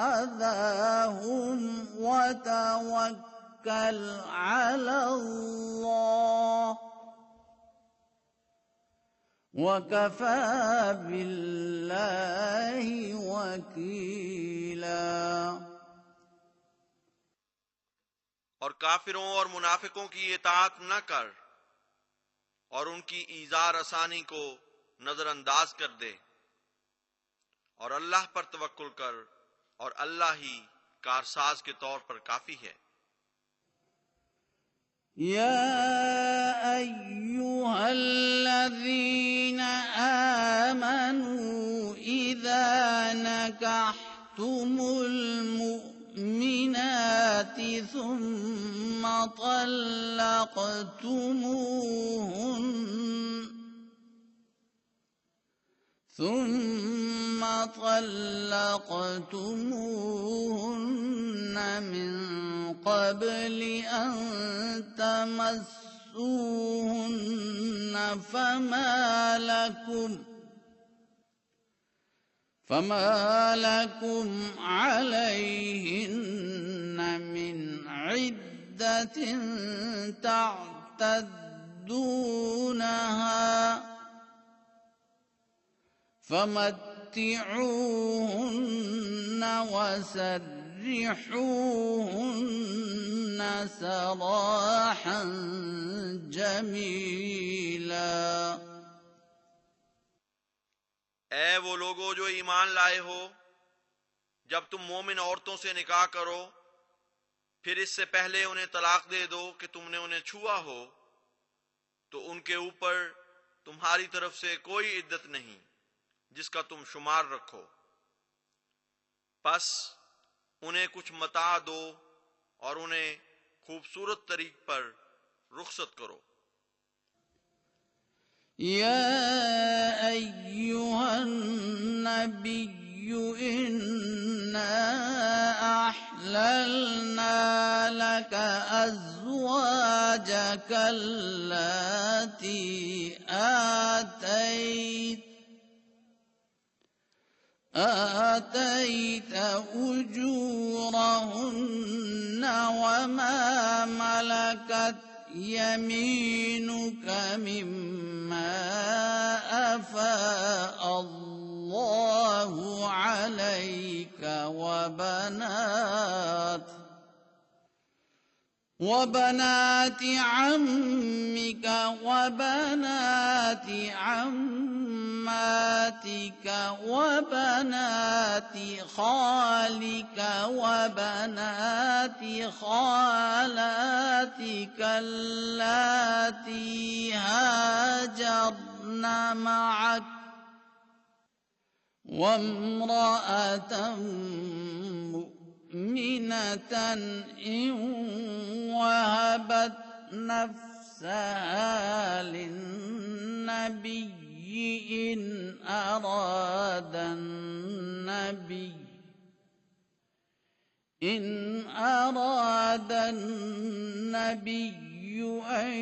अज़ाहुम वतवक्कल अलल्लाह वकफ़ा बिल्लाहि वकीला। और काफिरों और मुनाफिकों की इताअत न कर और उनकी ईज़ार आसानी को नजरअंदाज कर दे, और अल्लाह पर तवक्कुल कर, और अल्लाह ही कारसाज के तौर पर काफी है। या अय्युहल्लज़ीना आमनू इज़ा नकहतुमुल मुमिनाति सुम्मा طلقتموهن من قبل أن تمسوهن فما لكم عليهن من عدة تعتدونها فمتعوهن وسرحوهن سراحا جميلا। ऐ वो लोगो जो ईमान लाए हो, जब तुम मोमिन औरतों से निकाह करो, फिर इससे पहले उन्हें तलाक दे दो कि तुमने उन्हें छुआ हो, तो उनके ऊपर तुम्हारी तरफ से कोई इद्दत नहीं जिसका तुम शुमार रखो। बस उन्हें कुछ मता दो और उन्हें खूबसूरत तरीक पर रुखसत करो। या अय्युहन नबिय्यु इन्ना अहललना लका अज़वाजका अल्लाती آتيت أجورهن وما ملكت يمينك مما أفاء وبنات عمك وبنات عماتك وبنات خالك وبنات خالاتك اللاتي هاجرن معك وامرأة مؤمنة إن وهبت نفسها للنبي إن أراد النبي أن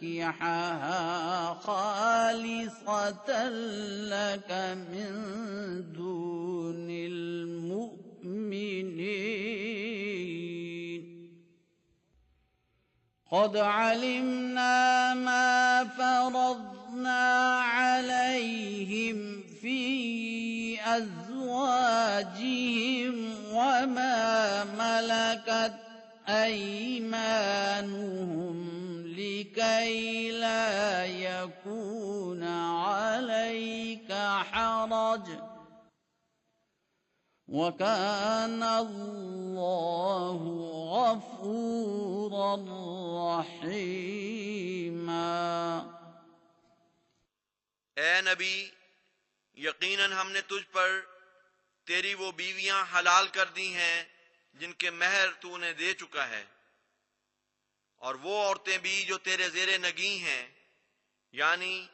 يستنكحها خالصة لك من دون المؤمنين قد علمنا ما فرضنا عليهم في أزواجهم وما ملكت أيمانهم لكي لا يكون عليك حرج وكان الله غفورا رحيما। ए नबी, यकीनन हमने तुझ पर तेरी वो बीवियां हलाल कर दी हैं जिनके महर तूने दे चुका है, और वो औरतें भी जो तेरे ज़ेरे नगी हैं, यानी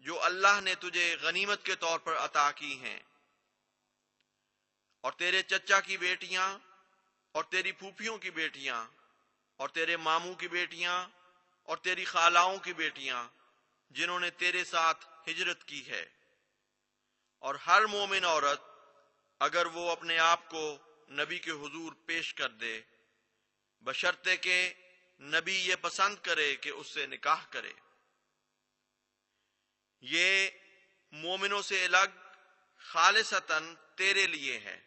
जो अल्लाह ने तुझे गनीमत के तौर पर अता की हैं, और तेरे चचा की बेटियां और तेरी फूफियों की बेटियां और तेरे मामू की बेटियां और तेरी खालाओं की बेटियां जिन्होंने तेरे साथ हिजरत की है, और हर मोमिन औरत अगर वो अपने आप को नबी के हुजूर पेश कर दे, बशर्ते के नबी ये पसंद करे कि उससे निकाह करे। ये मोमिनों से अलग खालिसतन तेरे लिए है।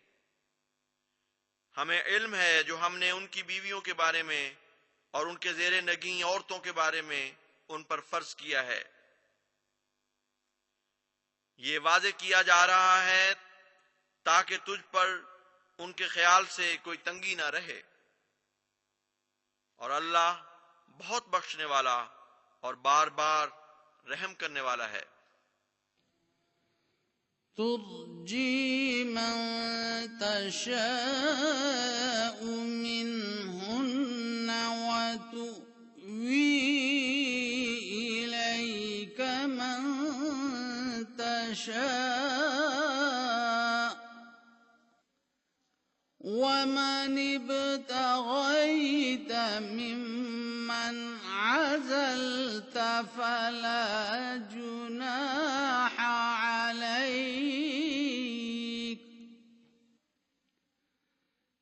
हमें इल्म है जो हमने उनकी बीवियों के बारे में और उनके ज़ेरे नगी औरतों के बारे में उन पर फर्ज किया है। ये वाज़े किया जा रहा है ताकि तुझ पर उनके ख्याल से कोई तंगी ना रहे, और अल्लाह बहुत बख्शने वाला और बार बार रहम करने वाला है। तुर्जी मन तशाअ मिनहुन्न व तुवी इलैक मन तशाअ वमन इब्तगैत मिम्मन अज़लत फला जुनाह अलैक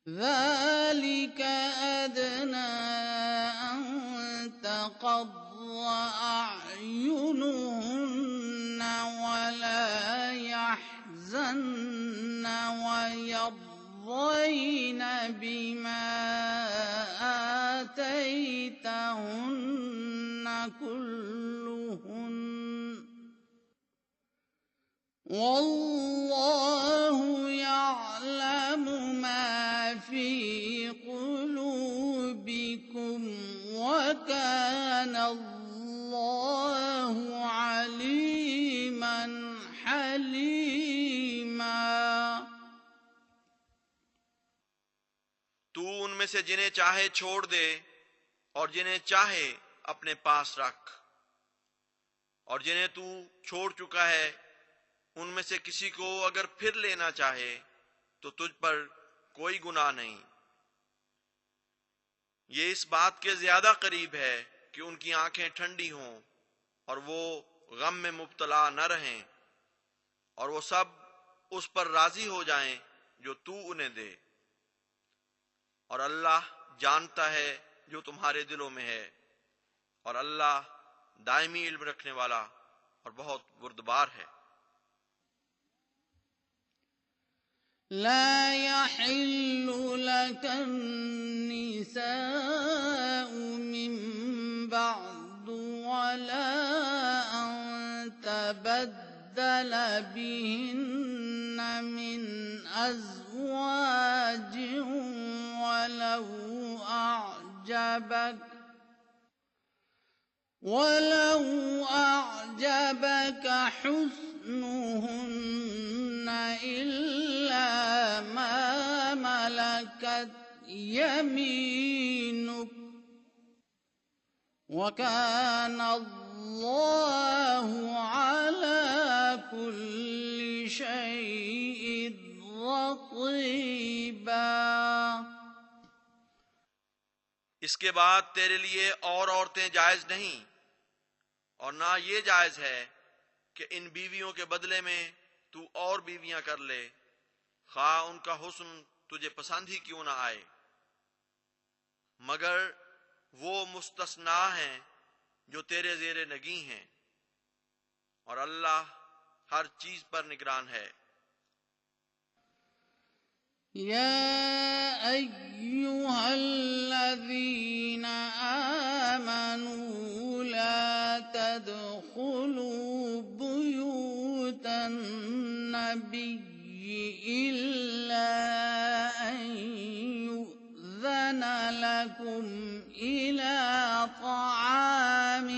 ذلك أدنى أن تقر أعينهن ولا يحزن ويرضين بما آتيتهن كلهن والله يعلم ما في قلوبكم وكان الله عليما حليما। तू उनमें से जिन्हें चाहे छोड़ दे और जिन्हें चाहे अपने पास रख, और जिन्हें तू छोड़ चुका है उनमें से किसी को अगर फिर लेना चाहे तो तुझ पर कोई गुनाह नहीं। ये इस बात के ज्यादा करीब है कि उनकी आंखें ठंडी हों और वो गम में मुब्तला न रहें, और वो सब उस पर राजी हो जाएं जो तू उन्हें दे, और अल्लाह जानता है जो तुम्हारे दिलों में है, और अल्लाह दायमी इल्म रखने वाला और बहुत बुर्दबार है। لا يحل لك النساء من بعد ولا أن تبدل بهن من أزواج ولو أعجبك حسنهن إلا ما ملكت يمينك وكان الله على كل شيء رقيبا। इसके बाद तेरे लिए और औरतें जायज नहीं, और ना ये जायज है कि इन बीवियों के बदले में तू और बीवियां कर ले, खा उनका हुस्न तुझे पसंद ही क्यों ना आए, मगर वो मुस्तस्ना हैं जो तेरे ज़ेरे नगी हैं, और अल्लाह हर चीज पर निगरान है। يا أيها الذين آمنوا لا تدخلوا بيوت النبي إلا أن يؤذن لكم إلى طعام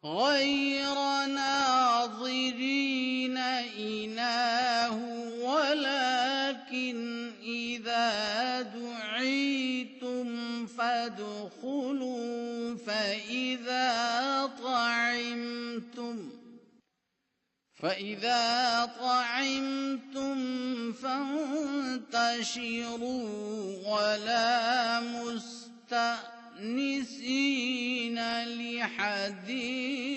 غير ناظرين إناه ولكن إذا دعيتم فادخلوا فإذا طعمتم فانتشروا ولا مستأنسين لحديث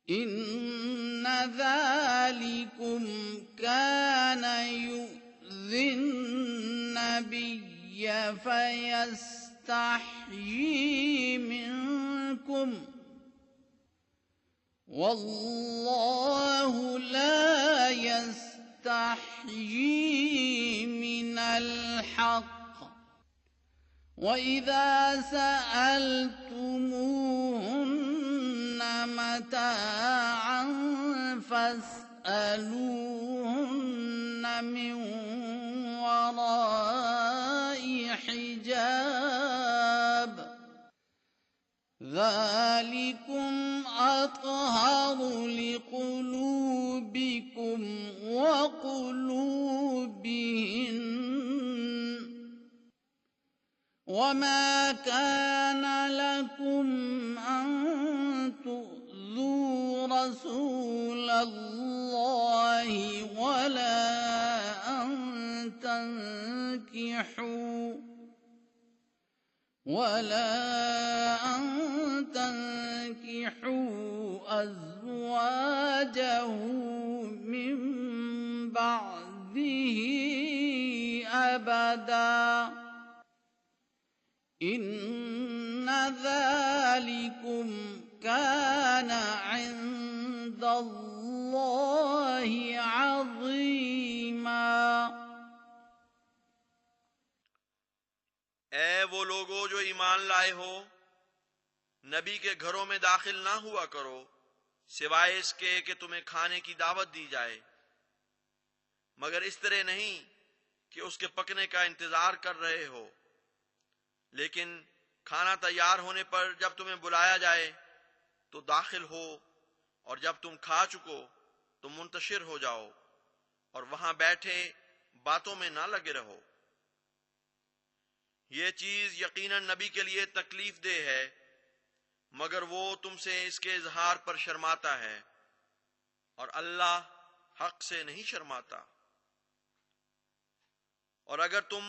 إن ذلكم كان يؤذي النبي فيستحيي منكم والله لا يستحيي من الحق وإذا سألتموهن متاعا فاسألوهن من وراء حجاب ذلكم أطهر لقلوبكم وقلوبهن وما كان لكم أن تؤذوا رسول الله ولا أن تنكحوا أزواجه من بعده أبدا إن ذلكم كان عند الله عظيما। ऐ वो लोगो जो ईमान लाए हो, नबी के घरों में दाखिल ना हुआ करो सिवाय इसके कि तुम्हें खाने की दावत दी जाए, मगर इस तरह नहीं कि उसके पकने का इंतजार कर रहे हो, लेकिन खाना तैयार होने पर जब तुम्हें बुलाया जाए तो दाखिल हो, और जब तुम खा चुको तो मुंतशिर हो जाओ और वहां बैठे बातों में ना लगे रहो। ये चीज यकीनन नबी के लिए तकलीफ दे है, मगर वो तुमसे इसके इजहार पर शर्माता है, और अल्लाह हक से नहीं शर्माता। और अगर तुम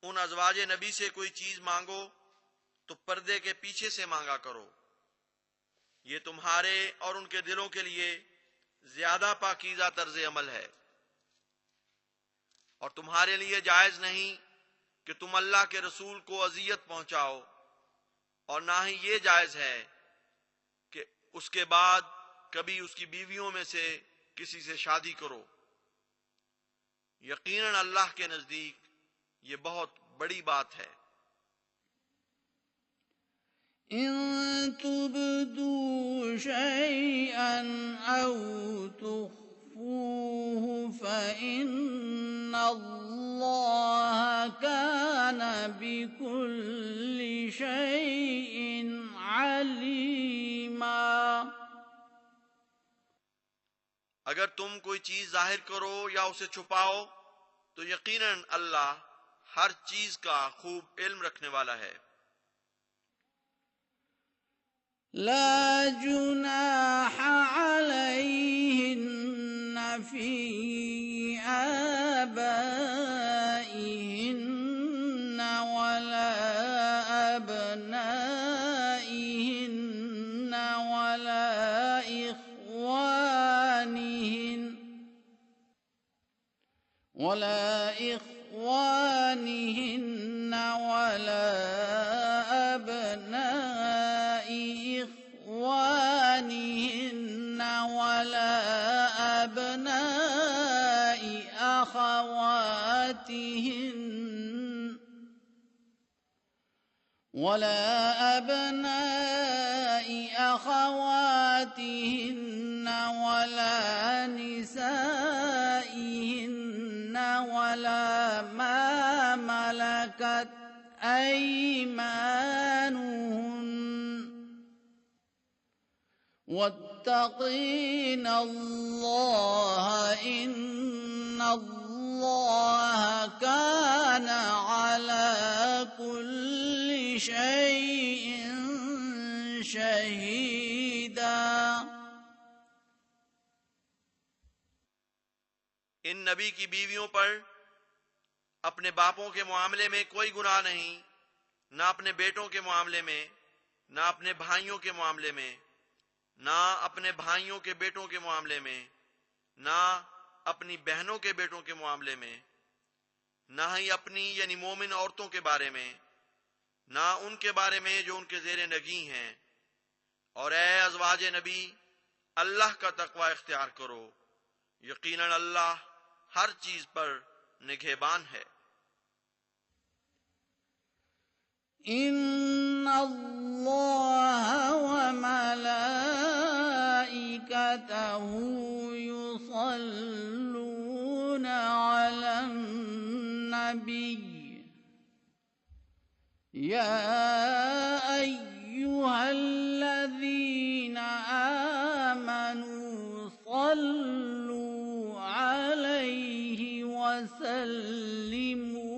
उन अज़वाजे नबी से कोई चीज मांगो तो पर्दे के पीछे से मांगा करो, ये तुम्हारे और उनके दिलों के लिए ज्यादा पाकीज़ा तर्ज अमल है। और तुम्हारे लिए जायज नहीं कि तुम अल्लाह के रसूल को अजियत पहुंचाओ, और ना ही ये जायज है कि उसके बाद कभी उसकी बीवियों में से किसी से शादी करो। यकीनन अल्लाह के नजदीक ये बहुत बड़ी बात है। इन तुबदू शैअन औ तुख्फूहु फ़इन्नल्लाह कान बिकुल्लि शैइन अलीमा। अगर तुम कोई चीज जाहिर करो या उसे छुपाओ तो यकीनन अल्लाह हर चीज का खूब इल्म रखने वाला है। ला जुनाह अलैहिन्न फी आबाइहिन्न वला अबनाइहिन्न वला इख्वानिहिन्न वला अबनाइ इख्वानिहिन्न वला अबनाइ अखवातिहिन्न वला निसाइहिन्न वला मा मलकत अयमानुहुन्न वत्तक़ीना अल्लाह इन्नल्लाह काना अला कुल्लि शैइन शहीदा। इन नबी की बीवियों पर अपने बापों के मामले में कोई गुनाह नहीं, ना अपने बेटों के मामले में, ना अपने भाइयों के मामले में, ना अपने भाइयों के बेटों के मामले में, ना अपनी बहनों के बेटों के मामले में, ना ही अपनी यानी मोमिन औरतों के बारे में, ना उनके बारे में जो उनके ज़ेरे नगी हैं। और ए अज़वाज नबी, अल्लाह का तक़वा इख्तियार करो, यकीनन अल्लाह हर चीज पर निगहबान है। इन्नल्लाह व मलाइकतहु युसल्लूना अलन नबी या अय्युहल्लज़ीना आमनू सल्लू अलैहि वसल्लिमू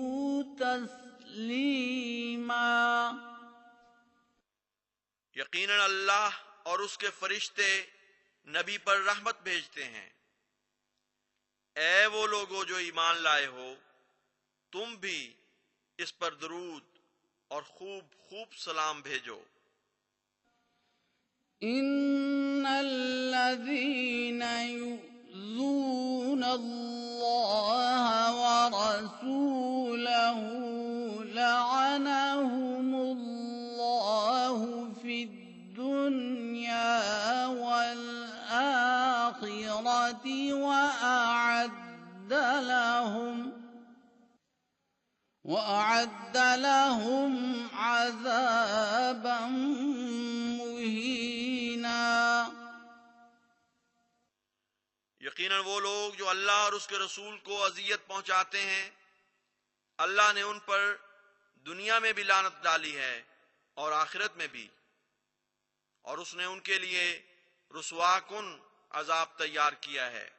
तस्लीमा। यकीनन अल्लाह और उसके फरिश्ते नबी पर रहमत भेजते हैं। ए वो लोगो जो ईमान लाए हो, तुम भी इस पर दरूद और खूब खूब सलाम भेजो। इन्नल्लज़ीना युज़ूनल्लाह व रसूलहु लअनहुमुल्लाहु फिद्दुन्या वल आखिरति व अअद्द लहुम अज़ाबन मुहीना। यकीनन वो लोग जो अल्लाह और उसके रसूल को अजियत पहुंचाते हैं, अल्लाह ने उन पर दुनिया में भी लानत डाली है और आखिरत में भी, और उसने उनके लिए रुसवाकुन अजाब तैयार किया है।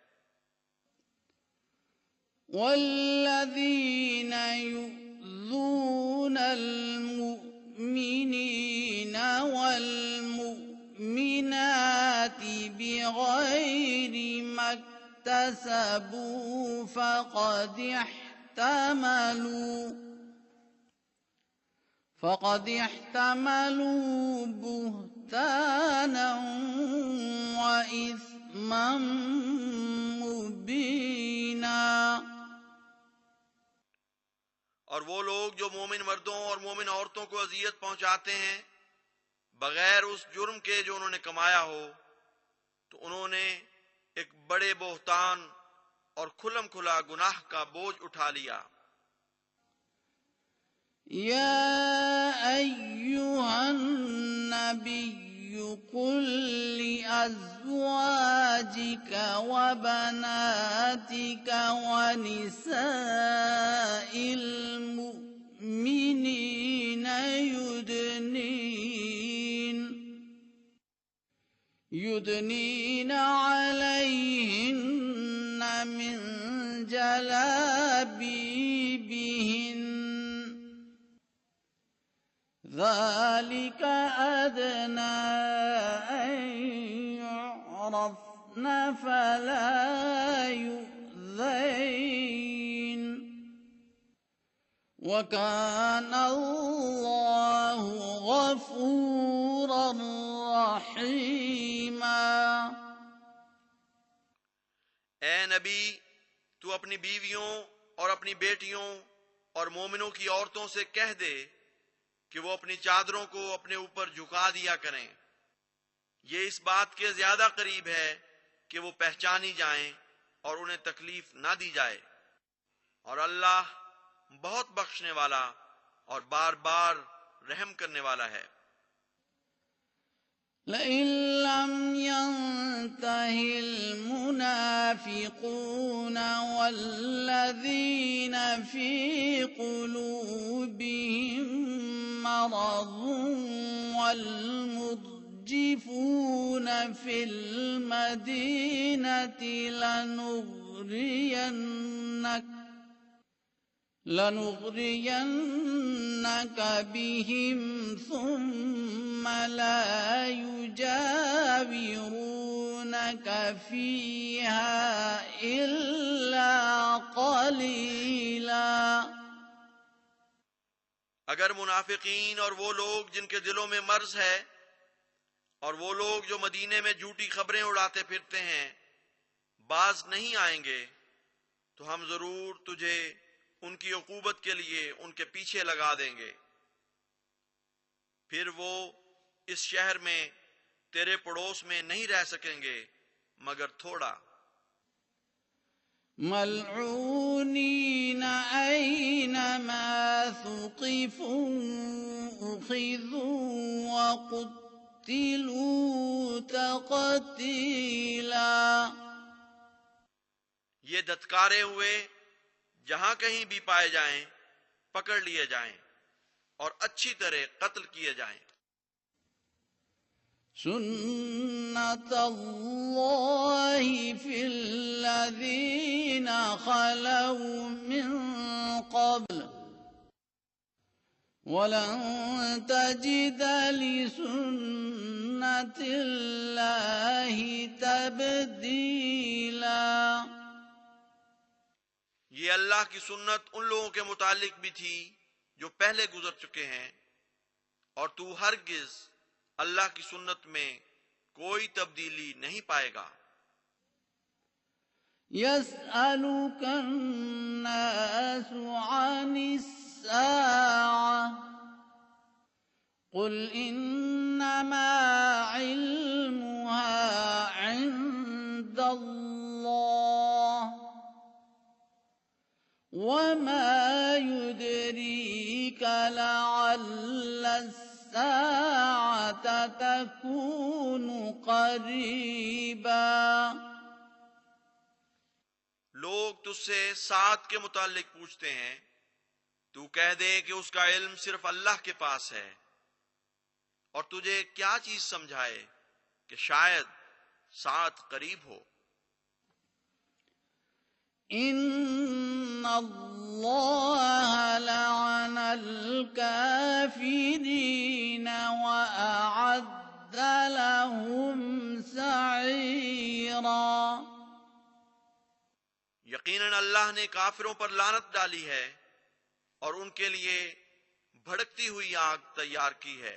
वल्लज़ीना युज़ूनल मुमिनीना वल मुमिनाति बिगैरि मक्तसबू फ़क़द इह्तमलू बुहताना व इस्मन मुबीना। और वो लोग जो मोमिन मर्दों और मोमिन औरतों को अजियत पहुंचाते हैं, बगैर उस जुर्म के जो उन्होंने कमाया हो, तो उन्होंने एक बड़े बोहतान और खुलम खुला गुनाह का बोझ उठा लिया। या अय्युहन नबिय्यु कुल लिअज़वाजिका व बनातिका व निसाइल मुमिनीना युदनीन अलैहिन्न मिन जलाबीबिहिन ذلك أدنى أن يعرفن فلا يؤذين وكان الله غفورا رحيما। ए नबी, तू अपनी बीवियों और अपनी बेटियों और मोमिनों की औरतों से कह दे कि वो अपनी चादरों को अपने ऊपर झुका दिया करें। ये इस बात के ज्यादा करीब है कि वो पहचानी जाएं और उन्हें तकलीफ ना दी जाए, और अल्लाह बहुत बख्शने वाला और बार बार रहम करने वाला है। लइन लम यंतहिल मुनाफिकून वल्लज़ीन फी क़ुलूबिहिम मरज़ुन वल्मुर्जिफून फिल मदीनति लनुग़रियन्नक बिहिम सुम्मा ला युजाविरूनक फ़ीहा इल्ला क़लीला। अगर मुनाफिकीन और वो लोग जिनके दिलों में मर्ज है और वो लोग जो मदीने में झूठी खबरें उड़ाते फिरते हैं बाज नहीं आएंगे, तो हम जरूर तुझे उनकी उकूबत के लिए उनके पीछे लगा देंगे। फिर वो इस शहर में तेरे पड़ोस में नहीं रह सकेंगे मगर थोड़ा। मलऊनीन ऐनमा सुक़िफू उख़िज़ू व क़ुत्तिलू तक़तीला। ये धत्कारे हुए जहां कहीं भी पाए जाएं पकड़ लिए जाएं और अच्छी तरह कत्ल किए जाएं। सुन्नतल्लाहि फिल्लज़ीना ख़लौ मिन क़ब्ल वलन तजिद लिसुन्नतिल्लाहि तब्दीला। ये अल्लाह की सुन्नत उन लोगों के मुतालिक भी थी जो पहले गुजर चुके हैं, और तू हरगिज अल्लाह की सुन्नत में कोई तब्दीली नहीं पाएगा। यस्अलुकन्नासु अनिस्साअ कुल इन्नमा इल्मुहा इंदल्लाह वमा युद्रीक लअल्ल अस्साअत तकूनु क़रीबा। लोग तुझसे साथ के मुतालिक पूछते हैं, तू कह दे कि उसका इल्म सिर्फ अल्लाह के पास है, और तुझे क्या चीज समझाए कि शायद साथ करीब हो। इन्नल्लाह लअनल काफिरीन व अअद्द लहुम सईरा। यकीनन अल्लाह ने काफिरों पर लानत डाली है और उनके लिए भड़कती हुई आग तैयार की है।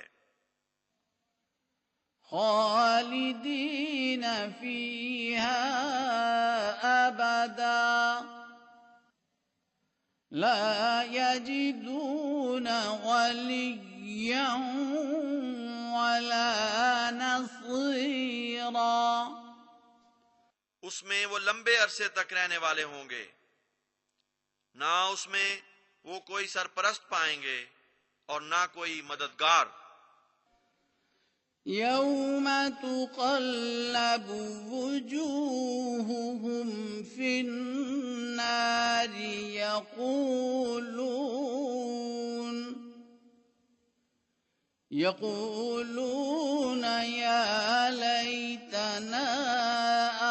खालिदीन फीहा अबदा ला यजिदून वलिय्यन ولا نصيرا उसमें वो लंबे अरसे तक रहने वाले होंगे, ना उसमें वो कोई सरपरस्त पाएंगे और ना कोई मददगार। يوم تقلب وجوههم في النار يقولون يا ليتنا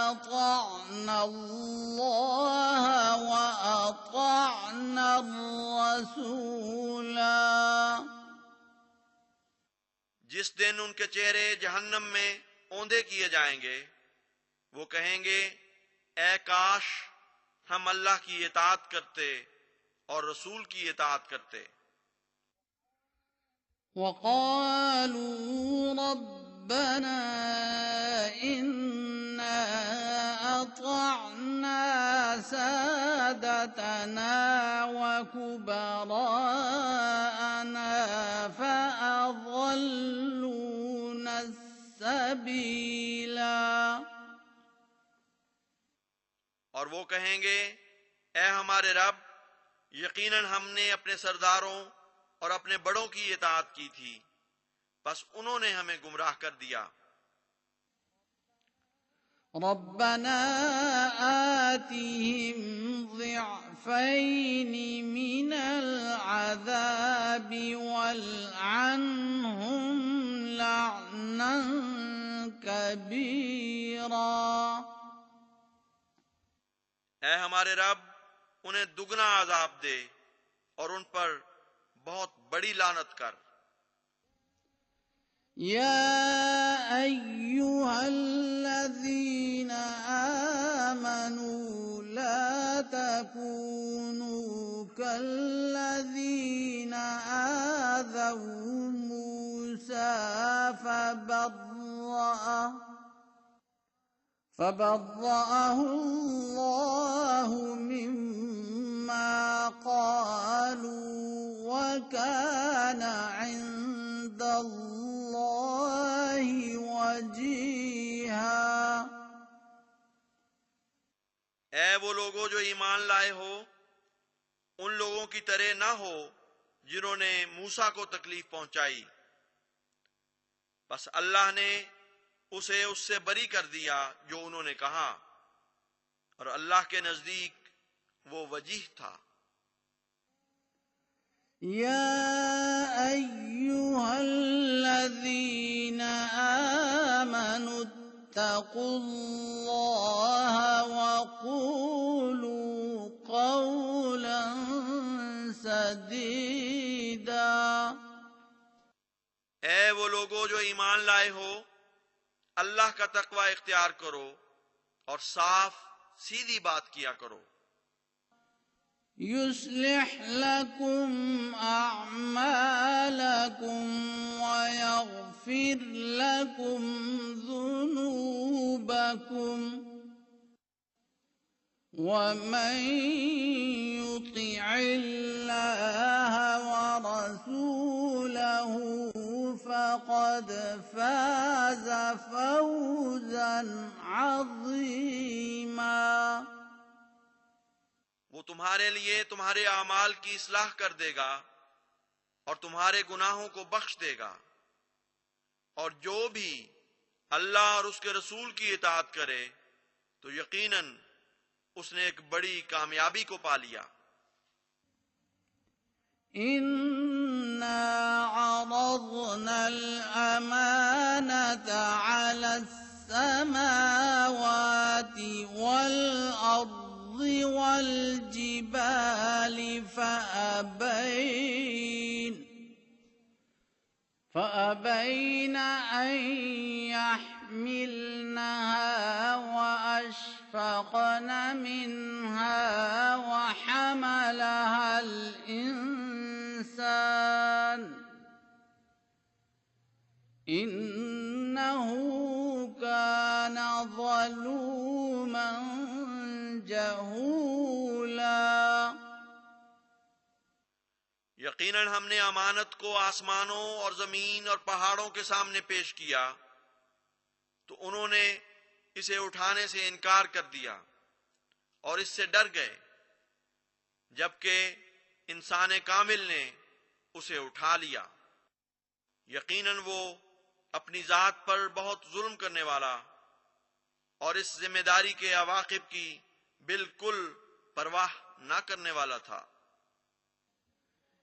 أطعنا الله وأطعنا الرسولا। जिस दिन उनके चेहरे जहन्नम में औंधे किए जाएंगे, वो कहेंगे, ऐ काश हम अल्लाह की इताअत करते और रसूल की इताअत करते। وقالوا ربنا إنا أطعنا سادتنا وكبراءنا فأضلونا السبيلا। और वो कहेंगे, ऐ हमारे रब, यकीनन हमने अपने सरदारों और अपने बड़ों की इताअत की थी, बस उन्होंने हमें गुमराह कर दिया। रब्बना आतिहिम ज़िअफ़ैन मिनल अज़ाबि वल्अन्हुम लअनन कबीरा। ऐ हमारे रब, उन्हें दुगना अजाब दे और उन पर बहुत बड़ी लानत कर। या अय्युहल्लज़ीना आमनू ला तकूनू कल्लज़ीना आज़व मूसा فبرأه الله مما قالوا وكان عند الله وجيها। ऐ वो लोगों जो ईमान लाए हो, उन लोगों की तरह ना हो जिन्होंने मूसा को तकलीफ पहुंचाई, बस अल्लाह ने उसे उससे बरी कर दिया जो उन्होंने कहा, और अल्लाह के नजदीक वो वजीह था। या अय्युहल्लज़ीना आमनू इत्तक़ुल्लाह वक़ूलू क़ौलन सदीदा। ऐ वो लोगों जो ईमान लाए हो, अल्लाह का तकवा इख्तियार करो और साफ सीधी बात किया करो। युस्लिह लकुम अअमालकुम वयग़फिर लकुम ज़ुनूबकुम वमन युतिइल्लाह वरसूलहु फ़क़द फ़ाज़ फ़ौज़न अज़ीमा। वो तुम्हारे लिए तुम्हारे आमाल की इस्लाह कर देगा और तुम्हारे गुनाहों को बख्श देगा, और जो भी अल्लाह और उसके रसूल की इताअत करे तो यकीनन उसने एक बड़ी कामयाबी को पा लिया। इन्ना अरज़नल अमानता अलस समावाति वल अर्ज़ि वल जिबालि فأبين أن يحملنها وأشفقن منها وحملها الإنسان إنه كان ظلوما جهولا। यकीनन हमने अमानत को आसमानों और जमीन और पहाड़ों के सामने पेश किया तो उन्होंने इसे उठाने से इनकार कर दिया और इससे डर गए, जबकि इंसान कामिल ने उसे उठा लिया। यकीनन वो अपनी जात पर बहुत जुल्म करने वाला और इस जिम्मेदारी के अवाकिब की बिल्कुल परवाह ना करने वाला था।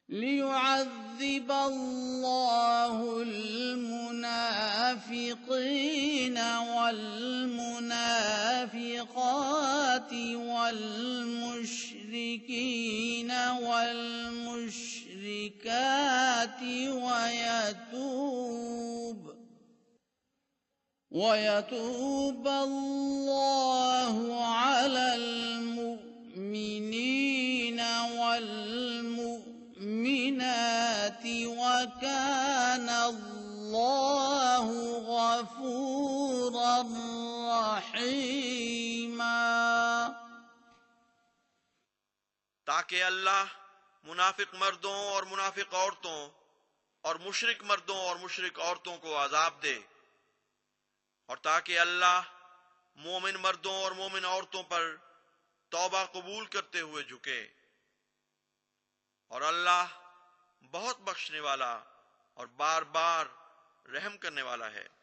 लियुअज़्ज़िब अल्लाहु अल-मुनाफ़िक़ीन वल-मुनाफ़िक़ाति वल-मुश्रिकीन वल-मुश्रिकाति वयतूब अल्लाहु अलल मुमिनीन वल-मुमिनाति वकान अल्लाहु गफूरर रहीमा। ताकि अल्लाह मुनाफिक मर्दों और मुनाफिक औरतों और मुशरिक मर्दों और मुशरिक औरतों को अजाब दे, और ताकि अल्लाह मोमिन मर्दों और मोमिन औरतों पर तौबा कबूल करते हुए झुके, और अल्लाह बहुत बख्शने वाला और बार बार रहम करने वाला है।